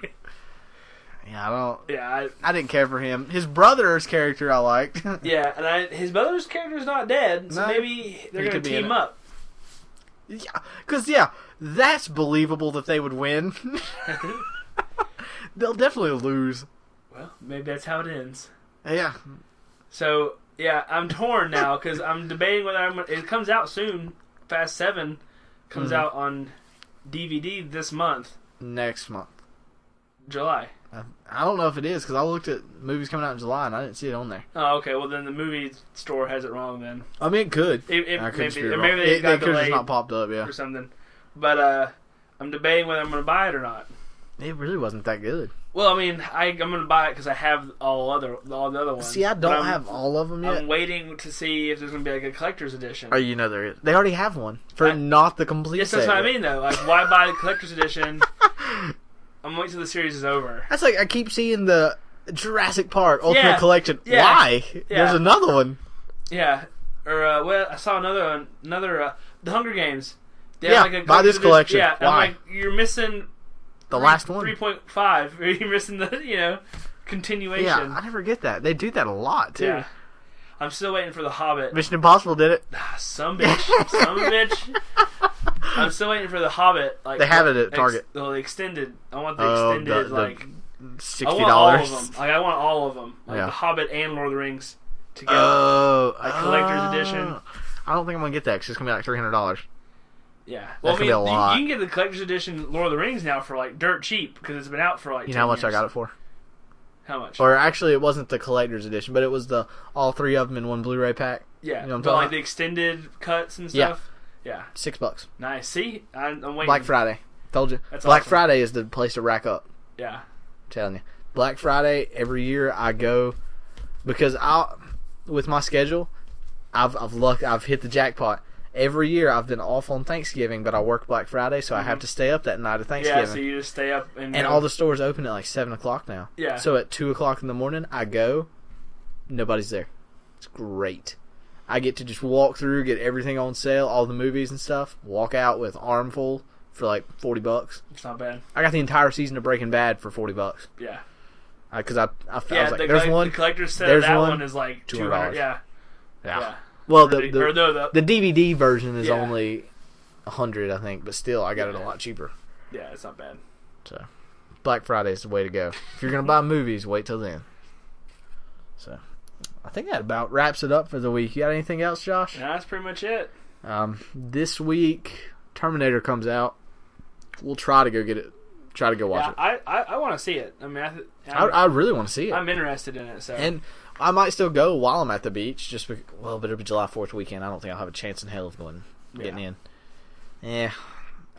I didn't care for him. His brother's character I liked. Yeah, and his brother's character's not dead, so maybe they're going to team up. Yeah, because, that's believable that they would win. They'll definitely lose. Well, maybe that's how it ends. Yeah. So, yeah, I'm torn now, because I'm debating whether it comes out soon. Fast 7 comes out on DVD this month. Next month. July. I don't know if it is, because I looked at movies coming out in July, and I didn't see it on there. Oh, okay. Well, then the movie store has it wrong, then. I mean, it could. Maybe they got could have delayed not popped up, or something. But I'm debating whether I'm going to buy it or not. It really wasn't that good. Well, I mean, I'm going to buy it because I have all the other ones. See, I don't have all of them yet. I'm waiting to see if there's going to be like a collector's edition. Oh, you know there is. They already have one for not the complete. Yes, that's set what I yet. mean though. Like, why buy the collector's edition? I'm waiting till the series is over. That's like I keep seeing the Jurassic Park Ultimate Collection. Yeah. Why? Yeah. There's another one. Yeah, or well, I saw another The Hunger Games. They Yeah, have, like, a buy this collector's collection. edition. Yeah, Why? I'm like, you're missing The last one. 3.5. You're missing the continuation. Yeah, I never get that. They do that a lot too. Yeah. I'm still waiting for The Hobbit. Mission Impossible did it. Some bitch. I'm still waiting for The Hobbit. Like, They have it at Target. The extended. I want the extended, like... $60. I want all of them. Like, I want all of them. Like, Yeah. The Hobbit and Lord of the Rings together. A collector's edition. I don't think I'm gonna get that because it's gonna be like $300. Yeah. That could be a lot. You can get the collector's edition Lord of the Rings now for, like, dirt cheap because it's been out for, like, You 10 know how much years. I got it for? How much? Or actually, it wasn't the collector's edition, but it was the all three of them in one Blu-ray pack. Yeah. You know what I'm but, talking like, about? the extended cuts and Yeah. stuff? Yeah. $6. Nice. See? I'm waiting. Black Friday. Told you. That's Black awesome. Friday is the place to rack up. Yeah. I'm telling you. Black Friday every year I go because with my schedule, I've hit the jackpot. Every year I've been off on Thanksgiving, but I work Black Friday, so I have to stay up that night of Thanksgiving. Yeah, so you just stay up and all the stores open at like 7 o'clock now. Yeah. So at 2 o'clock in the morning, I go. Nobody's there. It's great. I get to just walk through, get everything on sale, all the movies and stuff. Walk out with armful for like $40. It's not bad. I got the entire season of Breaking Bad for $40. Yeah. Because I was like, the there's one. The collector's set there's of that one, one is like $200. $200. Yeah. Yeah. Well, the the DVD version is Yeah. only $100, I think, but still, I got it a lot cheaper. yeah, it's not bad. So, Black Friday is the way to go. If you're gonna buy movies, wait till then. So, I think that about wraps it up for the week. You got anything else, Josh? Yeah, that's pretty much it. This week, Terminator comes out. We'll try to go get it. Try to go watch Yeah, it. I want to see it. I mean, I really want to see it. I'm interested in it. So And I might still go while I'm at the beach, just because, but it'll be July 4th weekend. I don't think I'll have a chance in hell of getting in. Yeah.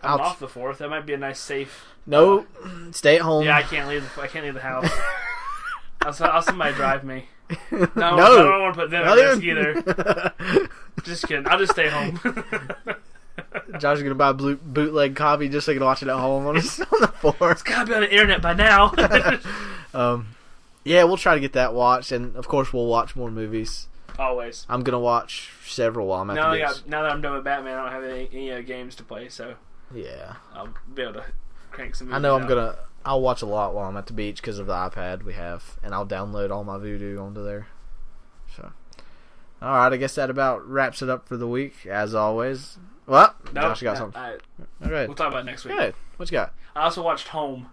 I'm off the 4th. That might be a nice safe. No, stay at home. Yeah, I can't leave the house. I'll somebody drive me. No, No. I don't want to put them at Not risk even- either. Just kidding. I'll just stay home. Josh is gonna buy a bootleg copy just so he can watch it at home on the 4th. It's gotta be on the internet by now. Yeah, we'll try to get that watched, and of course we'll watch more movies. Always. I'm gonna watch several while I'm at Now the beach. that I'm done with Batman, I don't have any games to play, so Yeah, I'll be able to crank some movies I know. out. I'll watch a lot while I'm at the beach because of the iPad we have, and I'll download all my Vudu onto there. So, all right, I guess that about wraps it up for the week. As always, well, Nope, Josh, you got something. Okay, We'll talk about it next week. good. What you got? I also watched Home.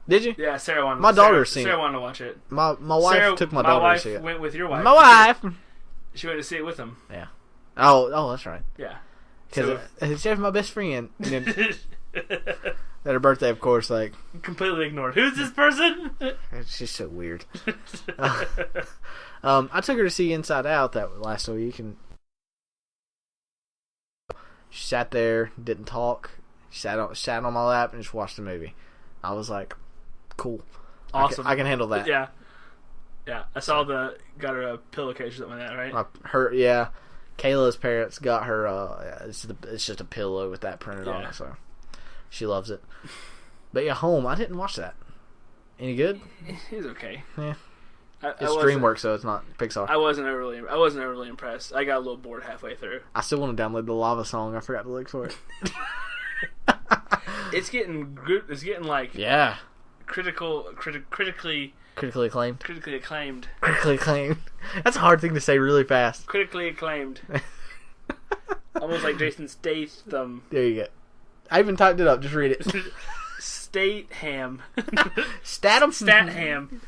Did you? Yeah, Sarah wanted. My daughter's seen Sarah it. wanted to watch it. My wife took my daughter wife to see it. went with your wife. My wife. She went to see it with him. Yeah. Oh, that's right. Yeah. Because she's my best friend. And then at her birthday, of course, like Completely ignored. Who's this person? she's so weird. I took her to see Inside Out that last week, and she sat there, didn't talk. She sat on my lap and just watched the movie. I was like, cool. Awesome. I can handle that. Yeah. Yeah. I saw got her a pillowcase or something like that, right? Yeah. Kayla's parents got her. It's just a pillow with that printed on Yeah. it, so she loves it. But yeah, Home. I didn't watch that. Any good? He's okay. Yeah. It's It's DreamWorks, so it's not Pixar. I wasn't overly impressed. I got a little bored halfway through. I still want to download the Lava Song. I forgot to look for it. It's getting good. It's getting like Yeah. critically Critically acclaimed. acclaimed. Critically acclaimed. That's a hard thing to say really fast. Critically acclaimed. Almost like Jason Statham. There you go. I even typed it up. Just read it. Statham. Statham. Statham.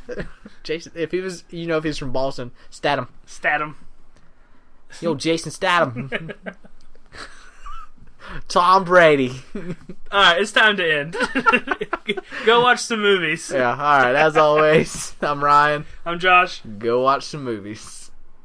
Jason, if he's from Boston, Statham. Statham. Yo, Jason Statham. Tom Brady. Alright, it's time to end. Go watch some movies. Yeah, alright, as always, I'm Ryan. I'm Josh. Go watch some movies.